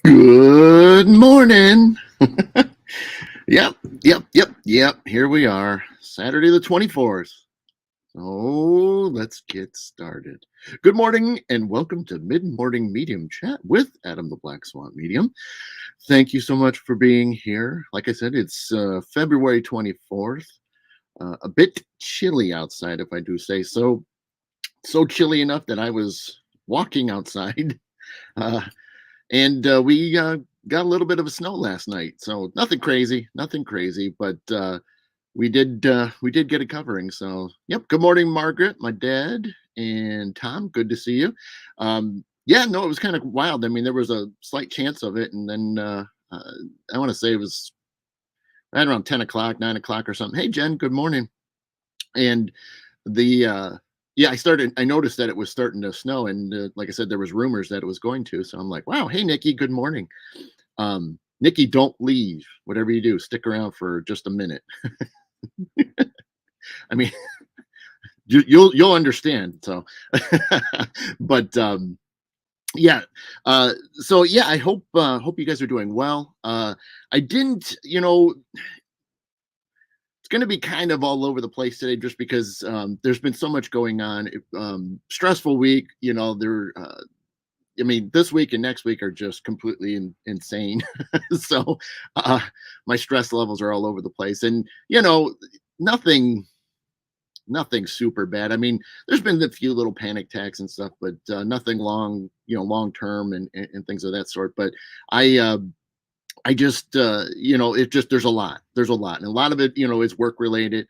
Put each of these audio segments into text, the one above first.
Good morning. Yep, yep. Here we are, Saturday the 24th. So let's get started. Good morning and welcome to Mid Morning Medium Chat with Adam the Black Swan Medium. Thank you so much for being here. Like I said, it's February 24th. A bit chilly outside, if I do say so. So chilly enough that I was walking outside. Uh, and we got a little bit of a snow last night, so nothing crazy, but we did get a covering. So yep. Good morning, Margaret, my dad, and Tom. Good to see you. Yeah, no, it was kind of wild. I mean, there was a slight chance of it, and then I want to say it was right around 10 o'clock, 9 o'clock, or something. Hey, Jen, good morning. And the yeah, I noticed that it was starting to snow, and like I said, there was rumors that it was going to. So I'm like, wow, hey, Nikki, good morning. Nikki, don't leave. Whatever you do, stick around for just a minute. I mean, you'll understand. So, but yeah, so yeah, I hope you guys are doing well. I didn't, it's going to be kind of all over the place today, just because there's been so much going on. Stressful week, there. I mean, this week and next week are just completely insane. So my stress levels are all over the place, and nothing, nothing super bad. I mean, there's been a few little panic attacks and stuff, but nothing long, long term and things of that sort. But I, uh, I just, it just there's a lot, and a lot of it, is work related.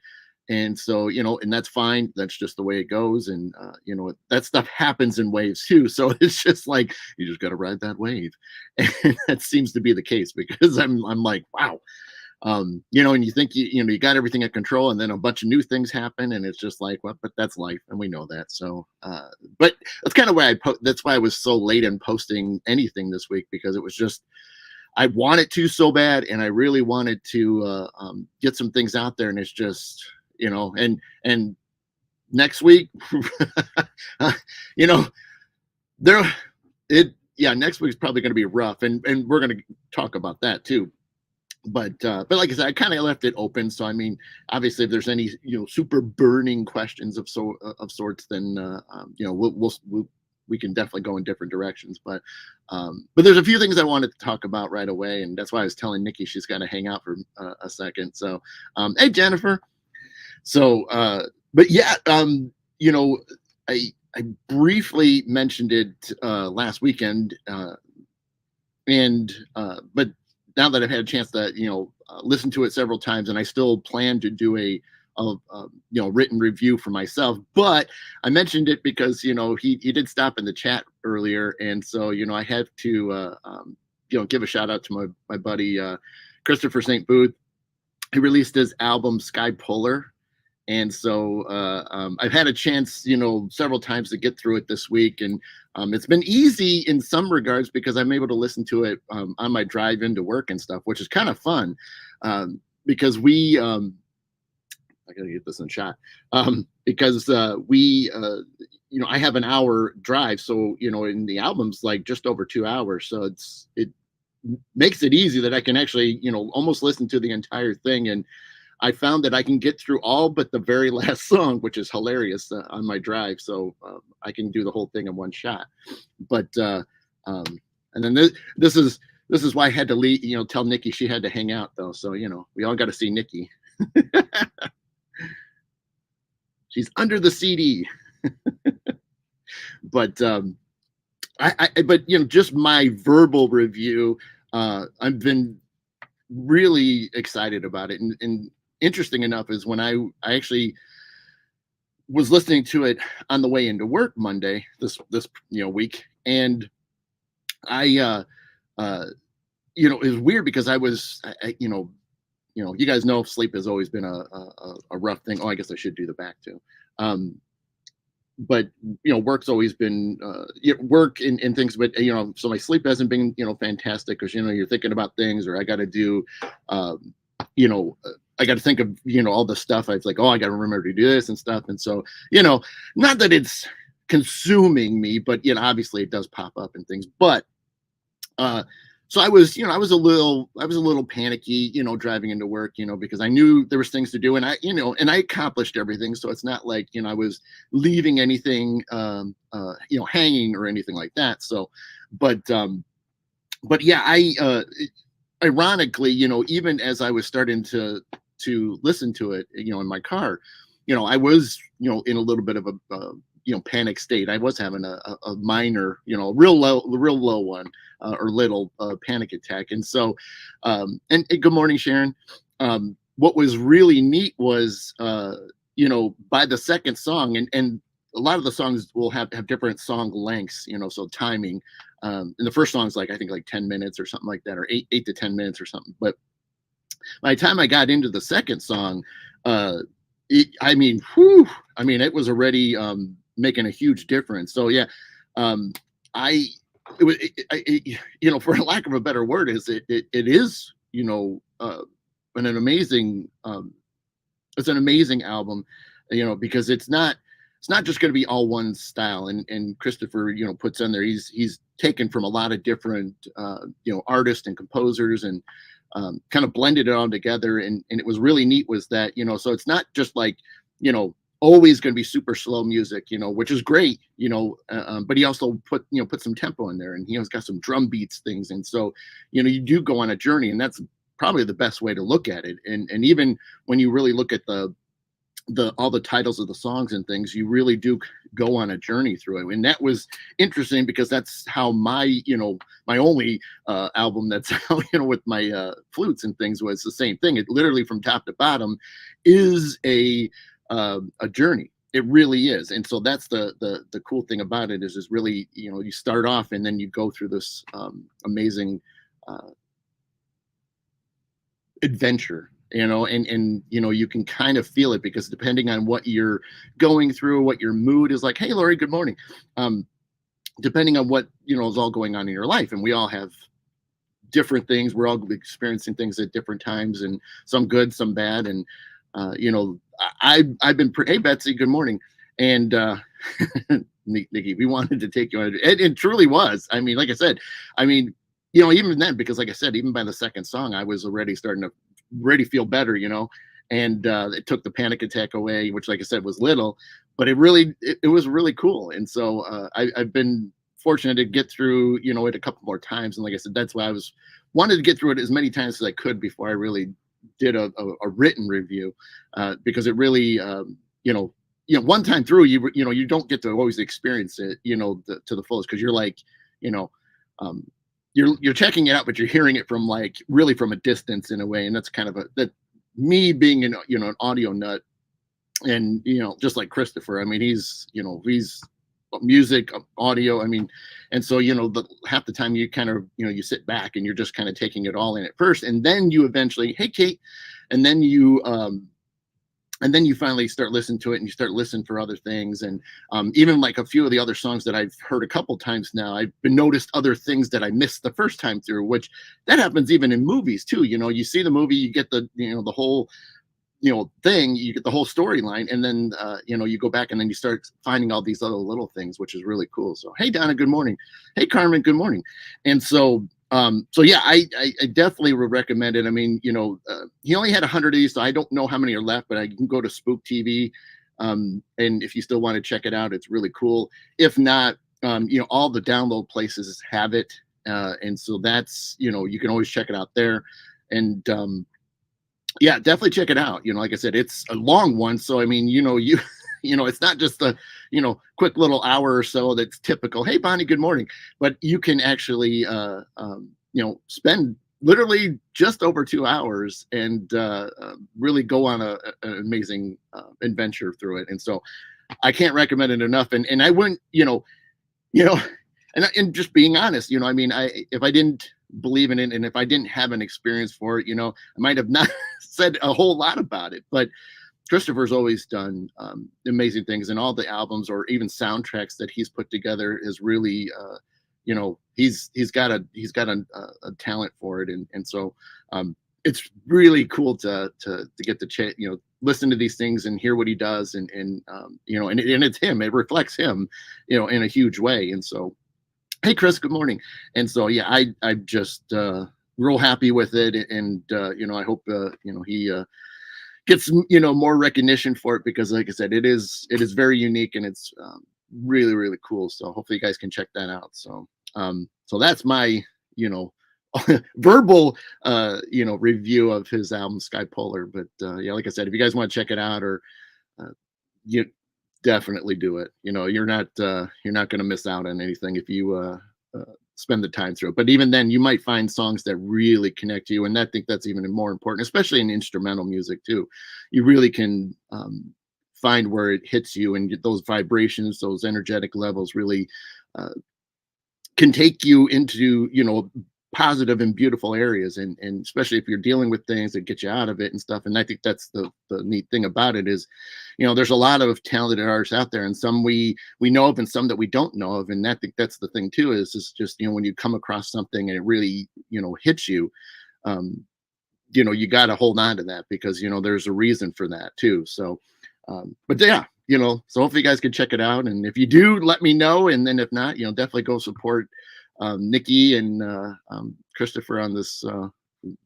And so, and that's fine. That's just the way it goes. And, that stuff happens in waves too. So it's just like, you just got to ride that wave. And that seems to be the case, because I'm like, wow. And you think you got everything at control, and then a bunch of new things happen, and it's just like, well, but that's life, and we know that. So, but that's kind of why that's why I was so late in posting anything this week, because it was just, I wanted to so bad, and I really wanted to get some things out there, and it's just, and next week, you know, there, yeah, next week's probably going to be rough, and we're going to talk about that too. But like I said, I kind of left it open. So I mean, obviously, if there's any super burning questions of sorts, then we can definitely go in different directions. But there's a few things I wanted to talk about right away, and that's why I was telling Nikki she's got to hang out for a second. So, hey, Jennifer. So, but yeah, I briefly mentioned it last weekend, and but now that I've had a chance to listen to it several times, and I still plan to do a written review for myself. But I mentioned it because he did stop in the chat earlier, and so I have to give a shout out to my buddy Christopher St. Booth. He released his album Sky Polar. And so I've had a chance, several times to get through it this week, and it's been easy in some regards because I'm able to listen to it on my drive into work and stuff, which is kind of fun, because I gotta get this in shot, because I have an hour drive, so in the album's like just over 2 hours, so it makes it easy that I can actually almost listen to the entire thing. And I found that I can get through all but the very last song, which is hilarious, on my drive. So I can do the whole thing in one shot. But and then this is why I had to leave. Tell Nikki she had to hang out though. So we all got to see Nikki. She's under the CD. But but just my verbal review. I've been really excited about it, and interesting enough is when I actually was listening to it on the way into work Monday this week, and I it was weird because I was you guys know sleep has always been a rough thing. Oh, I guess I should do the back too. But work's always been work and things, but so my sleep hasn't been fantastic, because you're thinking about things, or I got to do you know I got to think of all the stuff. I was like, oh, I got to remember to do this and stuff. And so not that it's consuming me, but obviously it does pop up and things. But so I was a little panicky, driving into work, because I knew there was things to do, and I accomplished everything. So it's not like, I was leaving anything, hanging or anything like that. So, but yeah, ironically, even as I was starting to listen to it, in my car, I was, in a little bit of a panic state. I was having a minor, real low one, or little panic attack. And so, and good morning, Sharon. What was really neat was, by the second song, and a lot of the songs will have different song lengths, so timing. And the first song is like, I think like 10 minutes or something like that, or eight to 10 minutes or something. But by the time I got into the second song, uh, I mean, whew, I mean, it was already making a huge difference. So yeah, um, I, it was, for lack of a better word, it is, an amazing, it's an amazing album, because it's not just going to be all one style. And Christopher, puts in there, he's taken from a lot of different, artists and composers, and kind of blended it all together. And it was really neat was that, so it's not just like, you know, always going to be super slow music, which is great, but he also put some tempo in there, and he has got some drum beats things. And so, you do go on a journey, and that's probably the best way to look at it. And even when you really look at the all the titles of the songs and things, you really do go on a journey through it. And that was interesting, because that's how my only album that's out, with my flutes and things, was the same thing. It literally, from top to bottom, is a journey. It really is. And so that's the cool thing about it, is really, you start off, and then you go through this amazing adventure, and you can kind of feel it, because depending on what you're going through, what your mood is like. Hey, Lori, good morning. Depending on what is all going on in your life, and we all have different things. We're all experiencing things at different times, and some good, some bad. And I've been hey, Betsy, good morning. And Nikki, we wanted to take you on it truly was, I mean, like I said, I mean, even then, because like I said, even by the second song, I was already starting to really feel better, and it took the panic attack away, which, like I said, was little, but it was really cool. And so I've been fortunate to get through, it a couple more times. And like I said, that's why I wanted to get through it as many times as I could before I really did a written review, because it really, one time through, you don't get to always experience it, to the fullest, because you're like, um, you're checking it out, but you're hearing it from, like, really from a distance in a way. And that's kind of that me being an audio nut, and just like Christopher, I mean, he's music, audio, I mean. And so half the time you kind of you sit back, and you're just kind of taking it all in at first, and then you eventually, hey, Kate, and then you finally start listening to it, and you start listening for other things. And even like a few of the other songs that I've heard a couple times now, I've been noticed other things that I missed the first time through, which that happens even in movies too. You see the movie, you get the whole thing, you get the whole storyline, and then you go back, and then you start finding all these other little things, which is really cool. So hey, Donna, good morning. Hey, Carmen, good morning. And so yeah, I definitely would recommend it. I mean, he only had 100 of these, so I don't know how many are left, but I can go to Spook TV, and if you still want to check it out, it's really cool. If not, all the download places have it, and so that's you can always check it out there. And yeah, definitely check it out. Like I said, it's a long one, so I mean, it's not just a quick little hour or so that's typical. Hey, Bonnie, good morning. But you can actually spend literally just over 2 hours, and really go on an amazing adventure through it. And so I can't recommend it enough. And I wouldn't, and just being honest, I mean, if I didn't believe in it, and if I didn't have an experience for it, I might have not said a whole lot about it. But Christopher's always done amazing things, and all the albums or even soundtracks that he's put together is really, he's got a talent for it. And so it's really cool to get the listen to these things and hear what he does, and it's him. It reflects him, in a huge way. And so Hey, Chris, good morning. And so, yeah, I'm just real happy with it, and I hope he gets more recognition for it because, like I said, it is very unique and it's really really cool. So hopefully you guys can check that out. So that's my you know verbal review of his album Sky Polar. But yeah, like I said, if you guys want to check it out or uh, you definitely do it. You're not going to miss out on anything if you spend the time through it. But even then, you might find songs that really connect to you, and I think that's even more important, especially in instrumental music too. You really can find where it hits you and get those vibrations, those energetic levels really uh, can take you into positive and beautiful areas, and especially if you're dealing with things that get you out of it and stuff. And I think that's the neat thing about it is there's a lot of talented artists out there, and some we know of and some that we don't know of. And I think that's the thing too, is just when you come across something and it really hits you, um you got to hold on to that because there's a reason for that too. So but yeah, so hopefully you guys can check it out, and if you do, let me know. And then if not, definitely go support Nikki and Christopher on this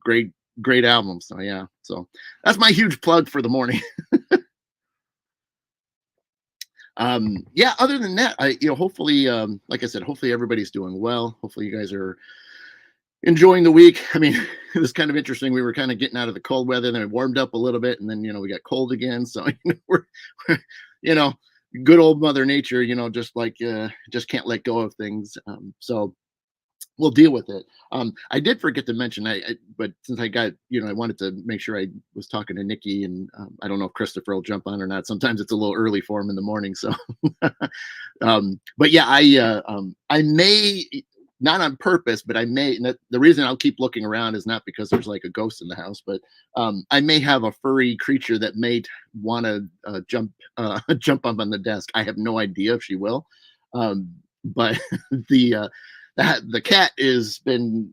great great album. So yeah, so that's my huge plug for the morning. Yeah, other than that, I hopefully, like I said, hopefully everybody's doing well. Hopefully you guys are enjoying the week. I mean, it was kind of interesting. We were kind of getting out of the cold weather, then it warmed up a little bit, and then we got cold again. So we're you know good old Mother Nature, just like just can't let go of things. So we'll deal with it. I did forget to mention, but since I got, I wanted to make sure I was talking to Nikki, and I don't know if Christopher will jump on or not. Sometimes it's a little early for him in the morning, so. But yeah, I may, not on purpose, but I may. The reason I'll keep looking around is not because there's like a ghost in the house, but I may have a furry creature that may want to jump jump up on the desk. I have no idea if she will, but the the cat has been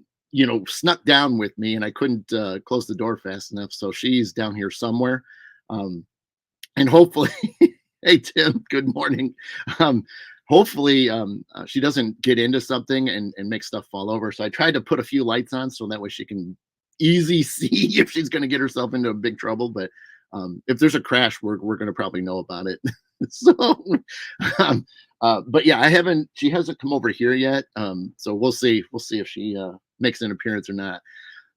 snuck down with me, and I couldn't close the door fast enough, so she's down here somewhere. um and hopefully hey Tim, good morning. um Hopefully she doesn't get into something and make stuff fall over, so I tried to put a few lights on so that way she can easy see if she's going to get herself into a big trouble. But if there's a crash, we're going to probably know about it. So um, but yeah, she hasn't come over here yet. So we'll see if she makes an appearance or not.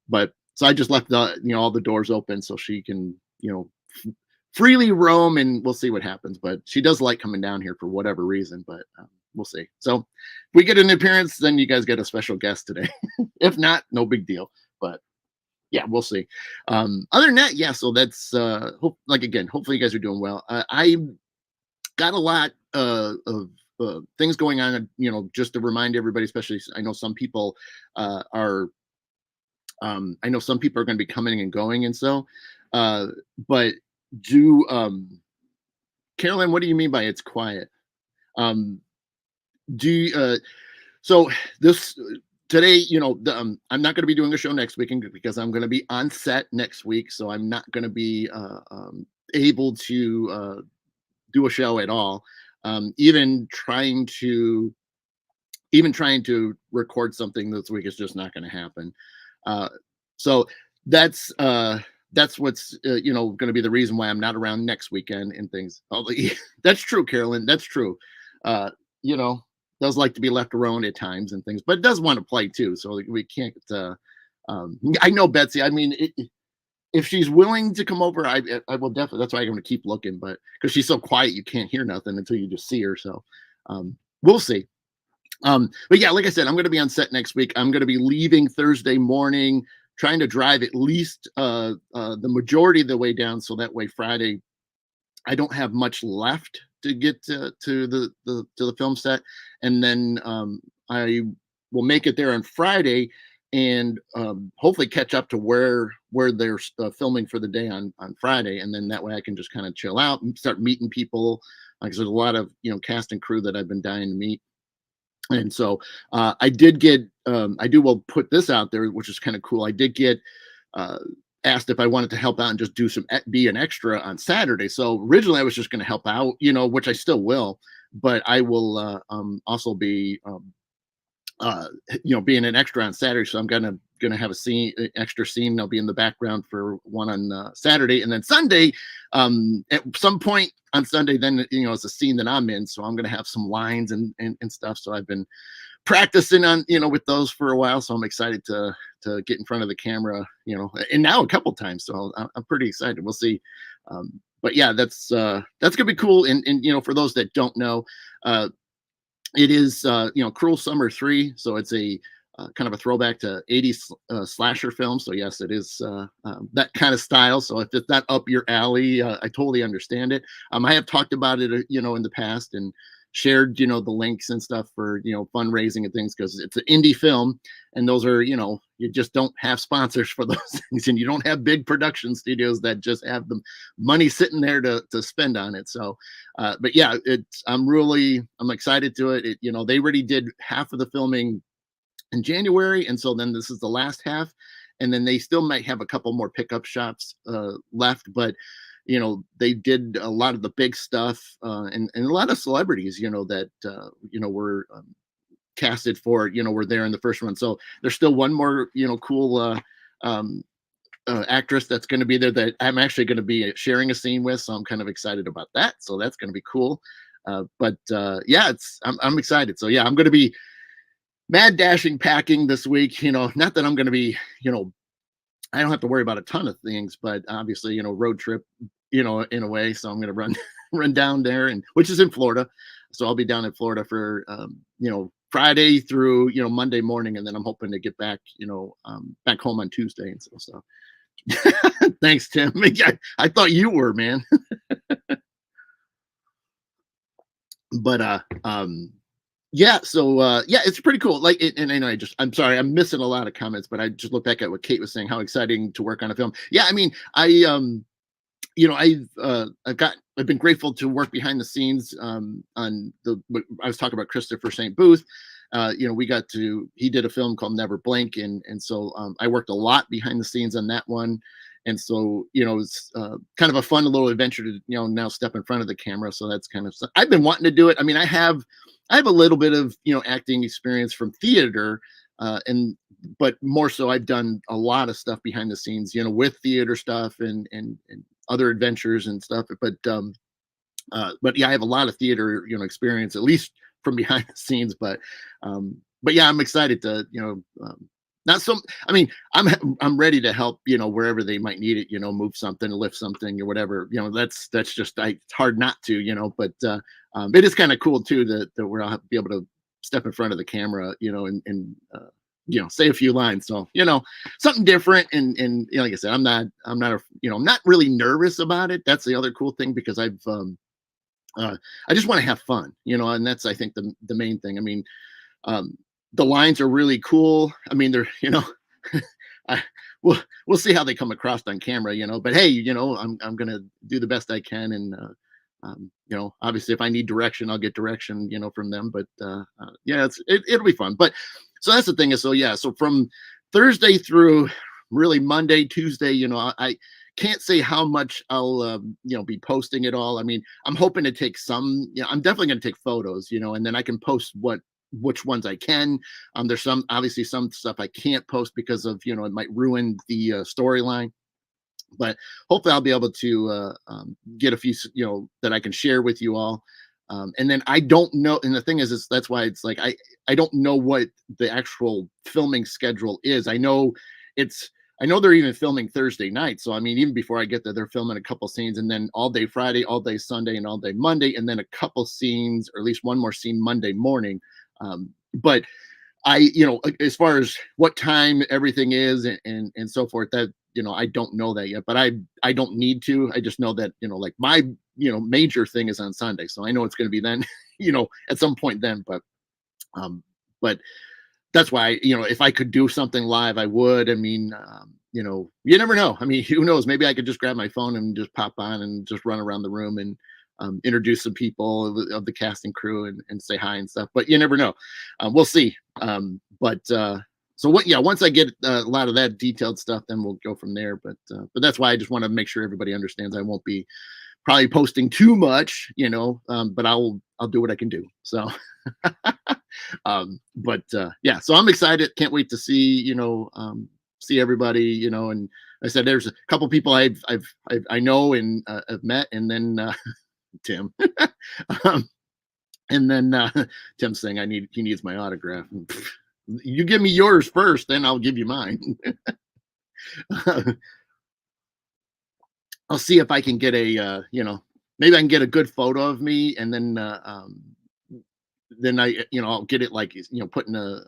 But so I just left all the doors open so she can freely roam, and we'll see what happens. But she does like coming down here for whatever reason. But we'll see. So if we get an appearance, then you guys get a special guest today. If not, no big deal. But yeah, we'll see. Other than that, yeah. So that's like again, hopefully you guys are doing well. I got a lot of things going on. Just to remind everybody, especially I know some people are. I know some people are going to be coming and going, and so. But do Carolyn, what do you mean by it's quiet? Um, do you, so this today, I'm not going to be doing a show next weekend because I'm going to be on set next week, so I'm not going to be able to do a show at all. Even trying to record something this week is just not going to happen. Uh, so that's that's what's going to be the reason why I'm not around next weekend and things. That's true, Carolyn. That's true. Uh, you know, does like to be left alone at times and things, but does want to play too. So we can't. I know Betsy. I mean, if she's willing to come over, I will definitely. That's why I'm going to keep looking, but because she's so quiet, you can't hear nothing until you just see her. So we'll see. But yeah, like I said, I'm going to be on set next week. I'm going to be leaving Thursday morning, trying to drive at least the majority of the way down, so that way Friday I don't have much left to get to the film set, and then I will make it there on Friday, and hopefully catch up to where they're filming for the day on Friday, and then that way I can just kind of chill out and start meeting people because there's a lot of cast and crew that I've been dying to meet. And so I did get, I do will put this out there, which is kind of cool. I did get uh, asked if I wanted to help out and just be an extra on Saturday. So originally I was just going to help out, which I still will, but I will also be uh being an extra on Saturday, so I'm gonna have a scene, extra scene. I'll be in the background for one on Saturday, and then Sunday, at some point on Sunday, then it's a scene that I'm in, so I'm gonna have some lines and stuff. So I've been practicing on with those for a while, so I'm excited to get in front of the camera, and now a couple times, so I'm pretty excited. We'll see. But yeah, that's gonna be cool. And for those that don't know, uh it is Cruel Summer 3, so it's a kind of a throwback to 80s slasher film. So yes, it is that kind of style. So if it's not up your alley, I totally understand it. I have talked about it, in the past, and shared, the links and stuff for, fundraising and things, because it's an indie film, and those are, you just don't have sponsors for those things, and you don't have big production studios that just have the money sitting there to spend on it. So, but yeah, I'm excited to it. They already did half of the filming in January, and so then this is the last half, and then they still might have a couple more pickup shots left, but they did a lot of the big stuff, and a lot of celebrities, that were casted for it, were there in the first one. So there's still one more cool um, actress that's going to be there that I'm actually going to be sharing a scene with, so I'm kind of excited about that. So that's going to be cool. But yeah, I'm excited. So yeah, I'm going to be mad dashing packing this week. Not that I'm going to be, I don't have to worry about a ton of things, but obviously, road trip, in a way. So I'm going to run run down there, and which is in Florida. So I'll be down in Florida for Friday through Monday morning, and then I'm hoping to get back back home on Tuesday and so. Thanks, Tim. I thought you were, man. But yeah, so yeah, it's pretty cool. Like, and I know I'm sorry, I'm missing a lot of comments, but I just look back at what Kate was saying, how exciting to work on a film. Yeah, I mean, I've been grateful to work behind the scenes on what I was talking about, Christopher St. Booth. He did a film called Never Blink, and so I worked a lot behind the scenes on that one. And so it's kind of a fun little adventure to now step in front of the camera. So that's kind of, I've been wanting to do it. I mean, I have a little bit of acting experience from theater, and but more so I've done a lot of stuff behind the scenes, with theater stuff and other adventures and stuff. But yeah, I have a lot of theater experience, at least from behind the scenes. But yeah, I'm excited to not so. I mean, I'm ready to help wherever they might need it. Move something, lift something, or whatever. That's just it's hard not to. But it is kind of cool too that where I'll be able to step in front of the camera, and say a few lines. So something different. And like I said, I'm not really nervous about it. That's the other cool thing, because I just want to have fun, and that's, I think, the main thing. I mean, the lines are really cool. I mean, they're I, we'll see how they come across on camera, but hey, I'm gonna do the best I can. And obviously if I need direction, I'll get direction from them. But yeah, it'll be fun. But so that's the thing, is, so yeah, so from Thursday through really Monday, Tuesday, I can't say how much I'll be posting it all. I mean, I'm hoping to take some, I'm definitely going to take photos, and then I can post which ones I can. There's obviously some stuff I can't post because of it might ruin the storyline. But hopefully I'll be able to get a few that I can share with you all. And then I don't know, and the thing is that's why it's like I don't know what the actual filming schedule is. I know they're even filming Thursday night. So I mean, even before I get there, they're filming a couple scenes, and then all day Friday, all day Sunday, and all day Monday, and then a couple scenes, or at least one more scene Monday morning. But as far as what time everything is and so forth, that I don't know that yet. But I don't need to. I just know that like my major thing is on Sunday, so I know it's going to be then at some point then. But that's why if I could do something live, I would. I mean, you never know. I mean, who knows? Maybe I could just grab my phone and just pop on and just run around the room and introduce some people of the cast and crew and say hi and stuff. But you never know. We'll see. So what? Yeah, once I get a lot of that detailed stuff, then we'll go from there. But that's why I just want to make sure everybody understands I won't be probably posting too much, but I'll do what I can do. So But yeah, so I'm excited. Can't wait to see see everybody. And I said there's a couple people I know and have met, and then Tim, um, and then Tim saying he needs my autograph. You give me yours first, then I'll give you mine. I'll see if I can get maybe I can get a good photo of me, and then I'll get it like put in a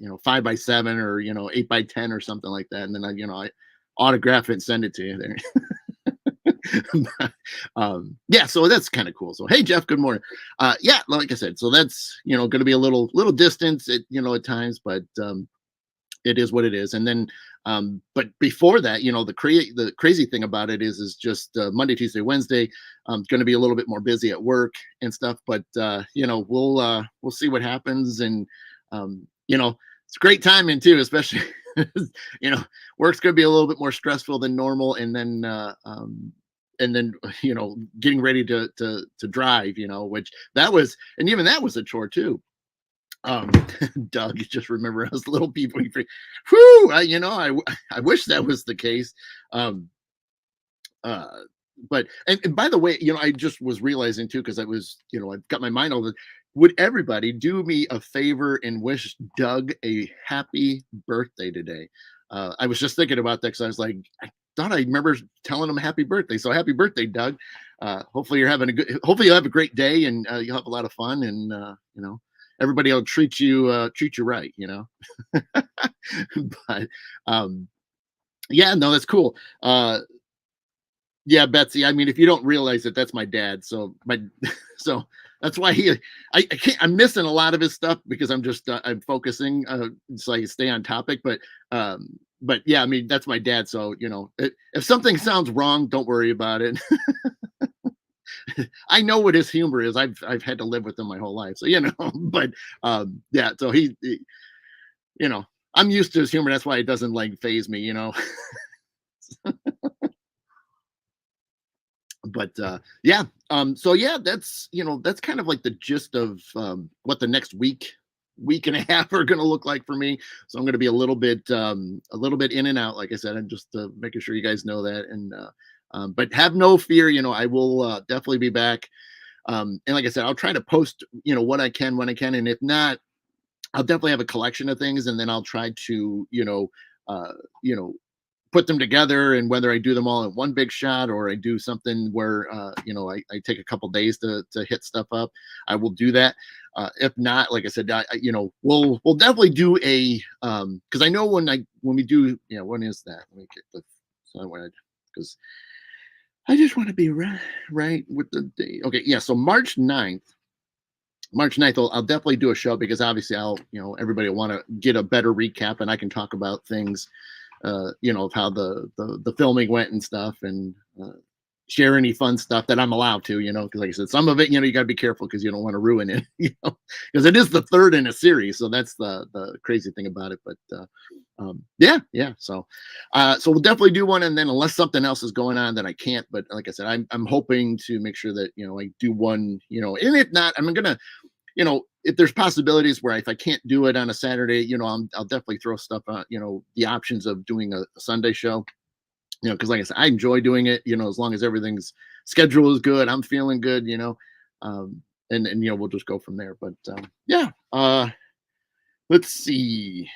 5x7 or 8x10 or something like that, and then I autograph it and send it to you there. Yeah, so that's kind of cool. So hey, Jeff, good morning. Yeah, like I said, so that's going to be a little distance at at times, but it is what it is. And then, but before that, the crazy thing about it is just Monday, Tuesday, Wednesday. I'm going to be a little bit more busy at work and stuff, but we'll see what happens. And it's great timing too, especially you know, work's going to be a little bit more stressful than normal, and then getting ready to drive, which that was, and even that was a chore too. um Doug, just remember us little people, whew, I wish that was the case. um uh but and by the way, I just was realizing too, because I was, I've got my mind over it. Would everybody do me a favor and wish Doug a happy birthday today? I was just thinking about that because I was like, I thought I remember telling him happy birthday. So happy birthday, Doug. Hopefully you're having a good, hopefully you'll have a great day, and you'll have a lot of fun, and everybody will treat you right, but yeah, no, that's cool. Yeah, Betsy. I mean, if you don't realize it, that's my dad. So so that's why I can't. I'm missing a lot of his stuff because I'm focusing, so I stay on topic. But yeah, I mean, that's my dad. So if something sounds wrong, don't worry about it. I know what his humor is. I've had to live with him my whole life, so But yeah, so you know, I'm used to his humor. That's why it doesn't like phase me. But yeah, so yeah, that's kind of like the gist of what the next week and a half are going to look like for me. So I'm going to be a little bit in and out, like I said. I'm just making sure you guys know that. And but have no fear, I will definitely be back. And like I said, I'll try to post what I can when I can, and if not, I'll definitely have a collection of things, and then I'll try to uh you know put them together. And whether I do them all in one big shot, or I do something where I take a couple days to hit stuff up, I will do that. If not, like I said, we'll definitely do a because I know when we do, when is that? Let me get the so because I just want to be right with the day. Okay, yeah, so March 9th, I'll definitely do a show, because obviously everybody will want to get a better recap, and I can talk about things, of how the filming went and stuff, and share any fun stuff that I'm allowed to, because like I said, some of it, you got to be careful because you don't want to ruin it, because it is the third in a series. So that's the crazy thing about it. But yeah. So we'll definitely do one, and then unless something else is going on that I can't. But like I said, I'm hoping to make sure that I do one, and if not, I'm gonna if there's possibilities where if I can't do it on a Saturday, I'll definitely throw stuff on, the options of doing a Sunday show, because like I said, I enjoy doing it, as long as everything's schedule is good, I'm feeling good, and we'll just go from there. But yeah, let's see.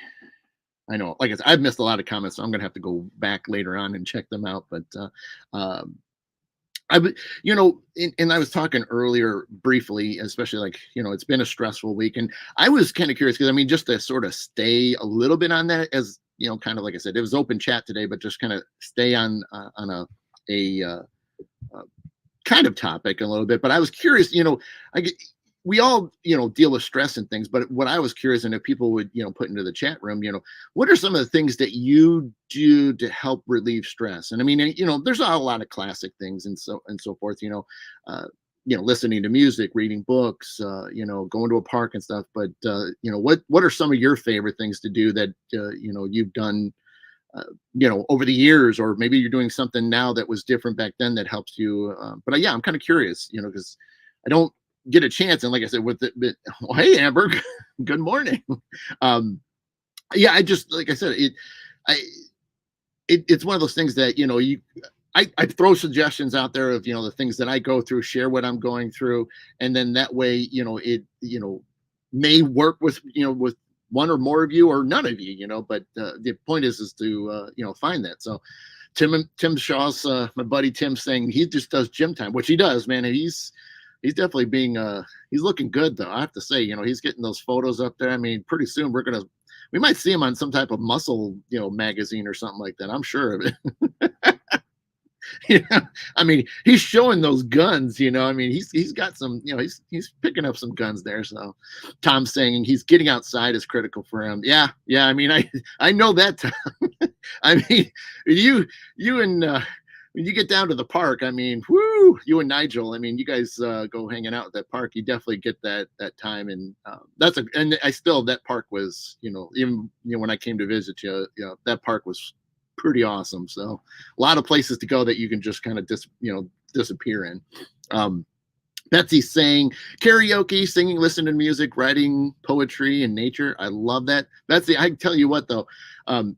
I know, like I said, I've missed a lot of comments, so I'm gonna have to go back later on and check them out. But um, I would, and I was talking earlier briefly, especially like, it's been a stressful week. And I was kind of curious because I mean, just to sort of stay a little bit on that, as, kind of like I said, it was open chat today, but just kind of stay on a kind of topic a little bit. But I was curious, I get, we all, deal with stress and things, but what I was curious, and if people would, put into the chat room, what are some of the things that you do to help relieve stress? And I mean, there's a lot of classic things and so forth, listening to music, reading books, going to a park and stuff. But what are some of your favorite things to do that you've done over the years, or maybe you're doing something now that was different back then that helps you. But yeah, I'm kind of curious, because I don't get a chance, and like I said, with it, well, hey Amber, good morning. um, yeah, I just like I said, I it's one of those things that I throw suggestions out there of the things that I go through, share what I'm going through, and then that way it may work with with one or more of you or none of you, but the point is to find that. So Tim Shaw's my buddy Tim saying he just does gym time, which he does, man. And he's definitely being he's looking good though. I have to say, he's getting those photos up there. I mean, pretty soon we might see him on some type of muscle, magazine or something like that. I'm sure of it. I mean, he's showing those guns, I mean, he's got some, he's picking up some guns there. So Tom's saying he's getting outside is critical for him. Yeah. I mean, I know that, Tom. I mean, you and when you get down to the park, I mean, whoo, you and Nigel, I mean, you guys go hanging out at that park, you definitely get that time. And and I still, that park was, even, when I came to visit you, that park was pretty awesome. So a lot of places to go that you can just kind of disappear in. Betsy's saying karaoke, singing, listening to music, writing poetry and nature. I love that. Betsy, I tell you what though,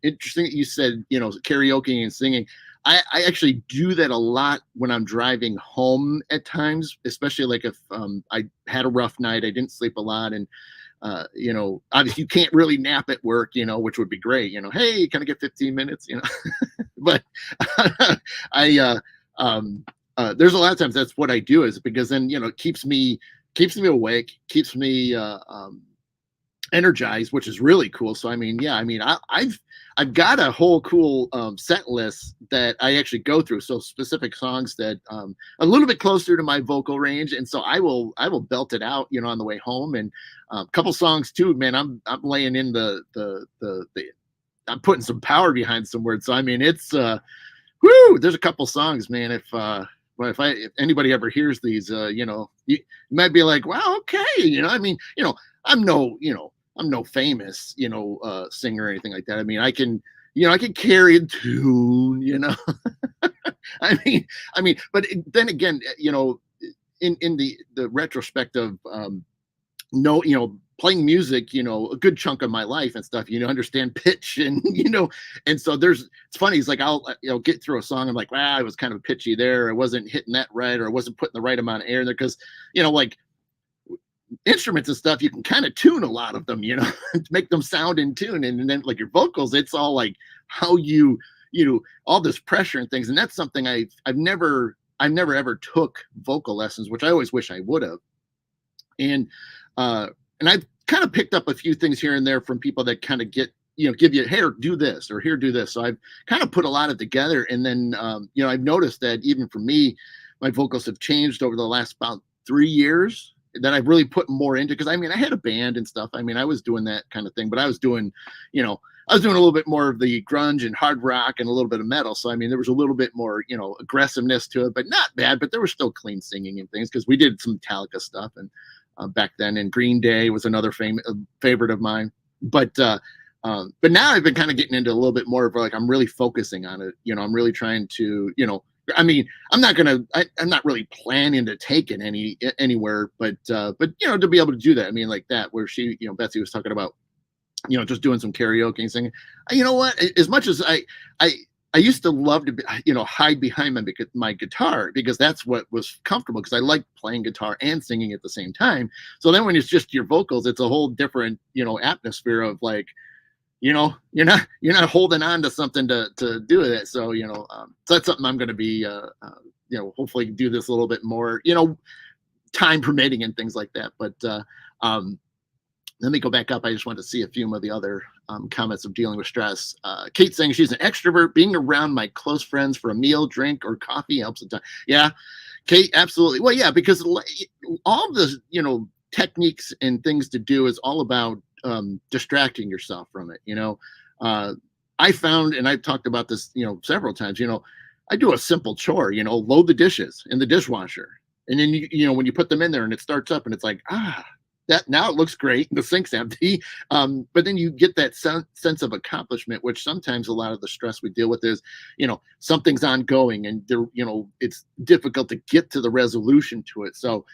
interesting that you said, karaoke and singing. I actually do that a lot when I'm driving home at times, especially like if I had a rough night, I didn't sleep a lot, and obviously you can't really nap at work, which would be great. Hey, can I get 15 minutes? But there's a lot of times that's what I do, is because then, it keeps me awake, keeps me energized, which is really cool. So, I mean, yeah, I mean, I've got a whole cool set list that I actually go through. So specific songs that a little bit closer to my vocal range, and so I will belt it out, on the way home. And a couple songs too, man. I'm laying in the I'm putting some power behind some words. So I mean, it's whoo. There's a couple songs, man. If anybody ever hears these, you might be like, wow, okay, I mean, I'm no famous, singer or anything like that. I mean, I can carry a tune, I mean, but then again, in the retrospect of, playing music, a good chunk of my life and stuff, understand pitch and, and so it's funny. It's like, I'll, get through a song. I'm like, wow, I was kind of pitchy there. I wasn't hitting that right, or I wasn't putting the right amount of air in there. Cause like, instruments and stuff, you can kind of tune a lot of them, to make them sound in tune. And then like your vocals, it's all like how you all this pressure and things. And that's something I've never ever took vocal lessons, which I always wish I would have. And I've kind of picked up a few things here and there from people that kind of give you, here, do this, or here, do this. So I've kind of put a lot of it together. And then, I've noticed that even for me, my vocals have changed over the last about 3 years, that I've really put more into. Cause I mean, I had a band and stuff. I mean, I was doing that kind of thing, but I was doing a little bit more of the grunge and hard rock and a little bit of metal. So, I mean, there was a little bit more, aggressiveness to it, but not bad, but there was still clean singing and things. Cause we did some Metallica stuff and back then, and Green Day was another favorite of mine. But now I've been kind of getting into a little bit more of like, I'm really focusing on it. I'm really trying to, I mean, I'm not really planning to take it anywhere, but to be able to do that. I mean, like that, where she, Betsy was talking about, just doing some karaoke and singing. You know what? As much as I used to love to, hide behind my guitar, because that's what was comfortable, because I like playing guitar and singing at the same time. So then when it's just your vocals, it's a whole different, atmosphere of like, you're not holding on to something to do with it. So, so that's something I'm going to be, hopefully do this a little bit more, time permitting and things like that. But let me go back up. I just wanted to see a few of the other comments of dealing with stress. Kate saying she's an extrovert. Being around my close friends for a meal, drink, or coffee helps a ton. Yeah, Kate, absolutely. Well, yeah, because all the, techniques and things to do is all about distracting yourself from it. I found, and I've talked about this, several times, I do a simple chore, load the dishes in the dishwasher. And then, when you put them in there and it starts up and it's like, that now it looks great. The sink's empty. But then you get that sense of accomplishment, which sometimes a lot of the stress we deal with is, something's ongoing and there, it's difficult to get to the resolution to it. So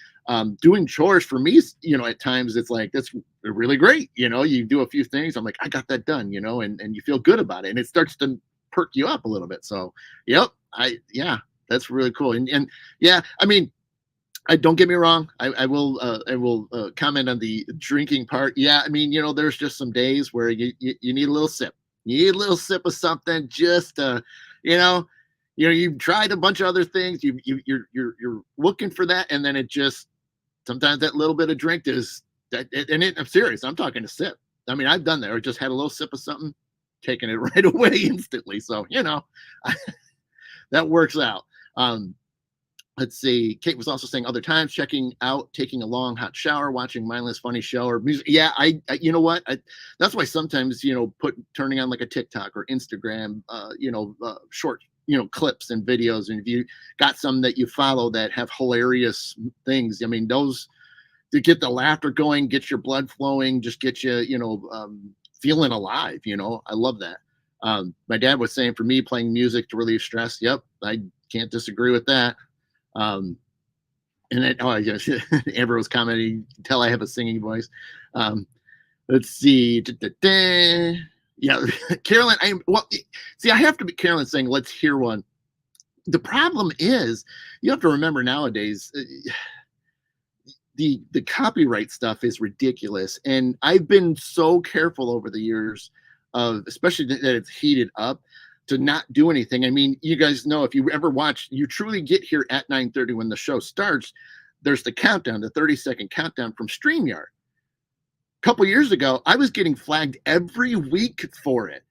doing chores for me, at times it's like, that's really great. You do a few things. I'm like, I got that done, and you feel good about it. And it starts to perk you up a little bit. So, yep. Yeah, that's really cool. And yeah, I mean, I don't get me wrong. I will comment on the drinking part. Yeah, I mean, there's just some days where you need a little sip. You need a little sip of something. Just you know, you've tried a bunch of other things. You're looking for that, and then it just sometimes that little bit of drink is that. I'm serious. I'm talking a sip. I mean, I've done that. Or just had a little sip of something, taking it right away instantly. So that works out. Let's see. Kate was also saying other times checking out, taking a long hot shower, watching mindless funny show or music. Yeah, you know what? That's why sometimes turning on like a TikTok or Instagram, short clips and videos, and if you got some that you follow that have hilarious things, I mean those to get the laughter going, get your blood flowing, just get you feeling alive. I love that. My dad was saying for me playing music to relieve stress. Yep, I can't disagree with that. And then, yeah, Amber was commenting, you can tell I have a singing voice. Let's see. Yeah, Carolyn, see, I have to be Carolyn saying, let's hear one. The problem is, you have to remember nowadays, the copyright stuff is ridiculous. And I've been so careful over the years of, especially that it's heated up, to not do anything. I mean, you guys know, if you ever watch, you truly get here at 9:30 when the show starts, there's the countdown, the 30-second countdown from StreamYard. A couple years ago, I was getting flagged every week for it.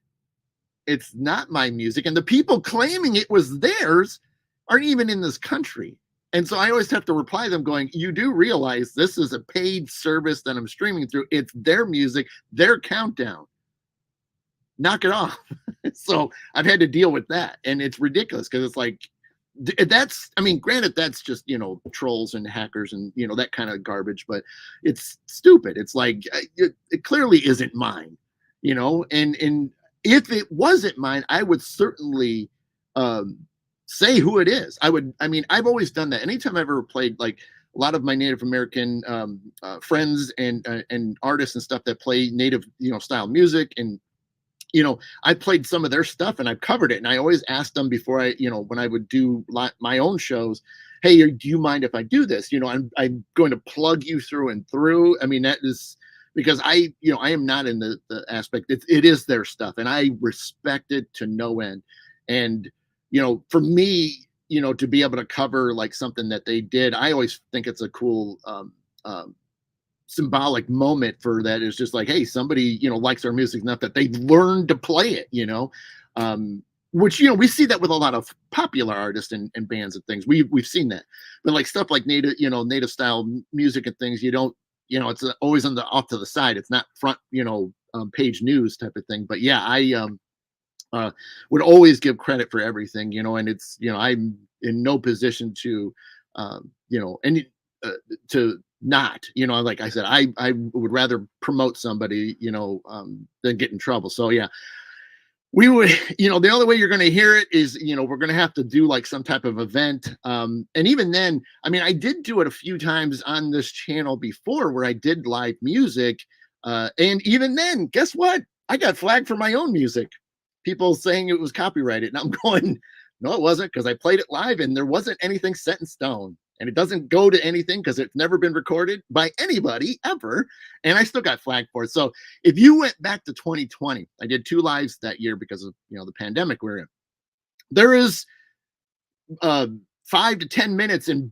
It's not my music, and the people claiming it was theirs aren't even in this country. And so I always have to reply to them going, you do realize this is a paid service that I'm streaming through. It's their music, their countdown. Knock it off. So I've had to deal with that, and it's ridiculous because it's like I mean, granted, that's just trolls and hackers and that kind of garbage, but it's stupid. It's like it clearly isn't mine, and if it wasn't mine, I would certainly say who it is. I mean, I've always done that. Anytime I've ever played, like a lot of my Native American friends and artists and stuff that play Native style music, and I played some of their stuff and I've covered it. And I always asked them before when I would do my own shows, hey, do you mind if I do this? I'm going to plug you through and through. I mean, that is because I am not in the aspect. It is their stuff, and I respect it to no end. And, for me, to be able to cover like something that they did, I always think it's a cool, symbolic moment for that. Is just like, hey, somebody likes our music enough that they learned to play it, which we see that with a lot of popular artists and bands and things. We've seen that, but like stuff like native style music and things, you don't it's always on the off to the side. It's not front page news type of thing. But yeah, I would always give credit for everything, and it's I'm in no position to to not, like I said, I would rather promote somebody, than get in trouble. So yeah, we would, the only way you're going to hear it is, we're going to have to do like some type of event. And even then, I mean, I did do it a few times on this channel before where I did live music. And even then, guess what? I got flagged for my own music. People saying it was copyrighted. And I'm going, no, it wasn't, because I played it live and there wasn't anything set in stone. And it doesn't go to anything because it's never been recorded by anybody ever. And I still got flagged for it. So if you went back to 2020, I did 2 lives that year because of the pandemic we're in. There is 5 to 10 minutes in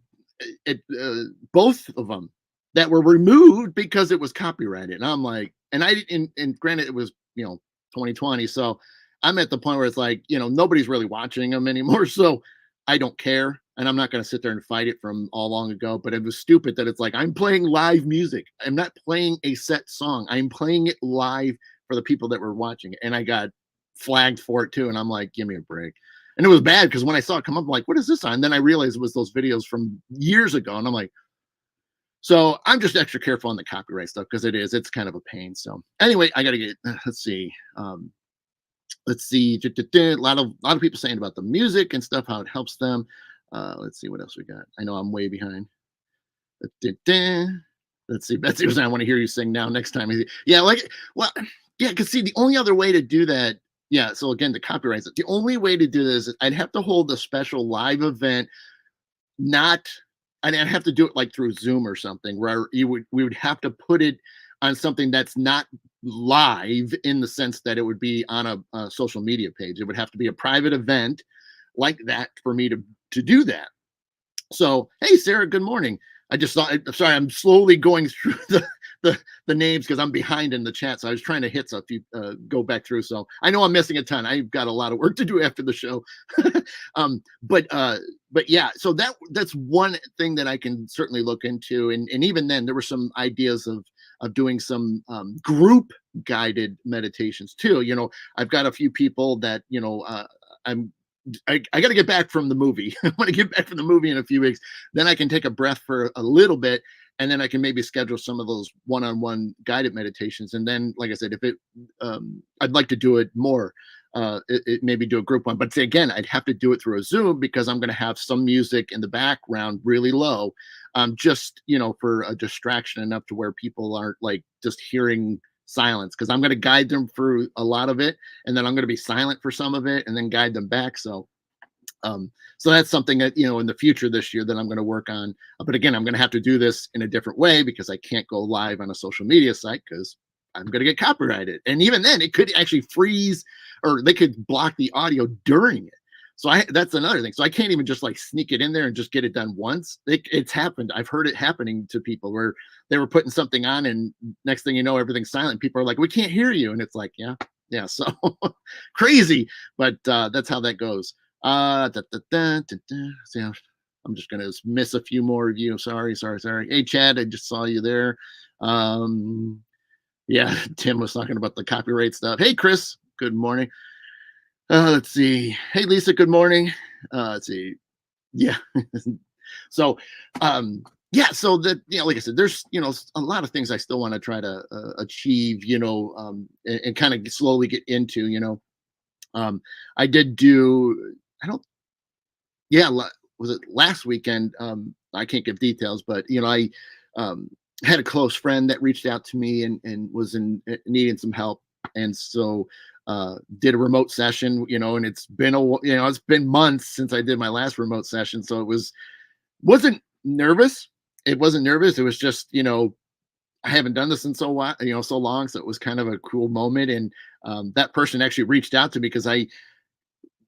both of them that were removed because it was copyrighted. And I'm like, and granted it was 2020. So I'm at the point where it's like, nobody's really watching them anymore. So I don't care. And I'm not going to sit there and fight it from all long ago, but it was stupid that it's like, I'm playing live music. I'm not playing a set song. I'm playing it live for the people that were watching it. And I got flagged for it too. And I'm like, give me a break. And it was bad because when I saw it come up, I'm like, what is this on? And then I realized it was those videos from years ago. And I'm like, So I'm just extra careful on the copyright stuff because it's kind of a pain. So anyway, I got to get, let's see. Let's see. A lot of people saying about the music and stuff, how it helps them. Let's see what else we got. I know I'm way behind. Let's see. Betsy was, I want to hear you sing now next time. Yeah, like, well, yeah, because see, the only other way to do that, yeah. So again, the copyrights. The only way to do this is I'd have to hold a special live event, not, I'd have to do it like through Zoom or something, where we would have to put it on something that's not live in the sense that it would be on a social media page. It would have to be a private event like that for me to do that. So, hey, Sarah, good morning. I just thought, I'm sorry, I'm slowly going through the names because I'm behind in the chat. So I was trying to hit, so if you go back through. So I know I'm missing a ton. I've got a lot of work to do after the show. But yeah, so that's one thing that I can certainly look into. And even then, there were some ideas of doing some group guided meditations too. I've got a few people that, I got to get back from the movie. I want to get back from the movie in a few weeks. Then I can take a breath for a little bit, and then I can maybe schedule some of those one-on-one guided meditations. And then, like I said, I'd like to do it more. It maybe do a group one, but again, I'd have to do it through a Zoom because I'm going to have some music in the background really low, just for a distraction enough to where people aren't like just hearing silence, because I'm going to guide them through a lot of it, and then I'm going to be silent for some of it and then guide them back. So that's something that in the future this year that I'm going to work on. But again, I'm going to have to do this in a different way because I can't go live on a social media site because I'm going to get copyrighted. And even then, it could actually freeze, or they could block the audio during it. So that's another thing. So I can't even just like sneak it in there and just get it done once. It's happened. I've heard it happening to people where they were putting something on, and next thing you know, everything's silent. People are like, "We can't hear you," and it's like, yeah. So crazy, but that's how that goes. See, I'm just gonna miss a few more of you. Sorry. Hey, Chad, I just saw you there. Yeah, Tim was talking about the copyright stuff. Hey, Chris, good morning. Let's see. Hey, Lisa, good morning. Let's see. Yeah. So, so that, like I said, there's, a lot of things I still want to try to achieve, and kind of slowly get into. I did do, I don't, yeah, was it last weekend? I can't give details, but, I had a close friend that reached out to me and was needing some help. And so, did a remote session, and it's been months since I did my last remote session. So wasn't nervous. It wasn't nervous. It was just, I haven't done this in so long. So it was kind of a cool moment. And that person actually reached out to me because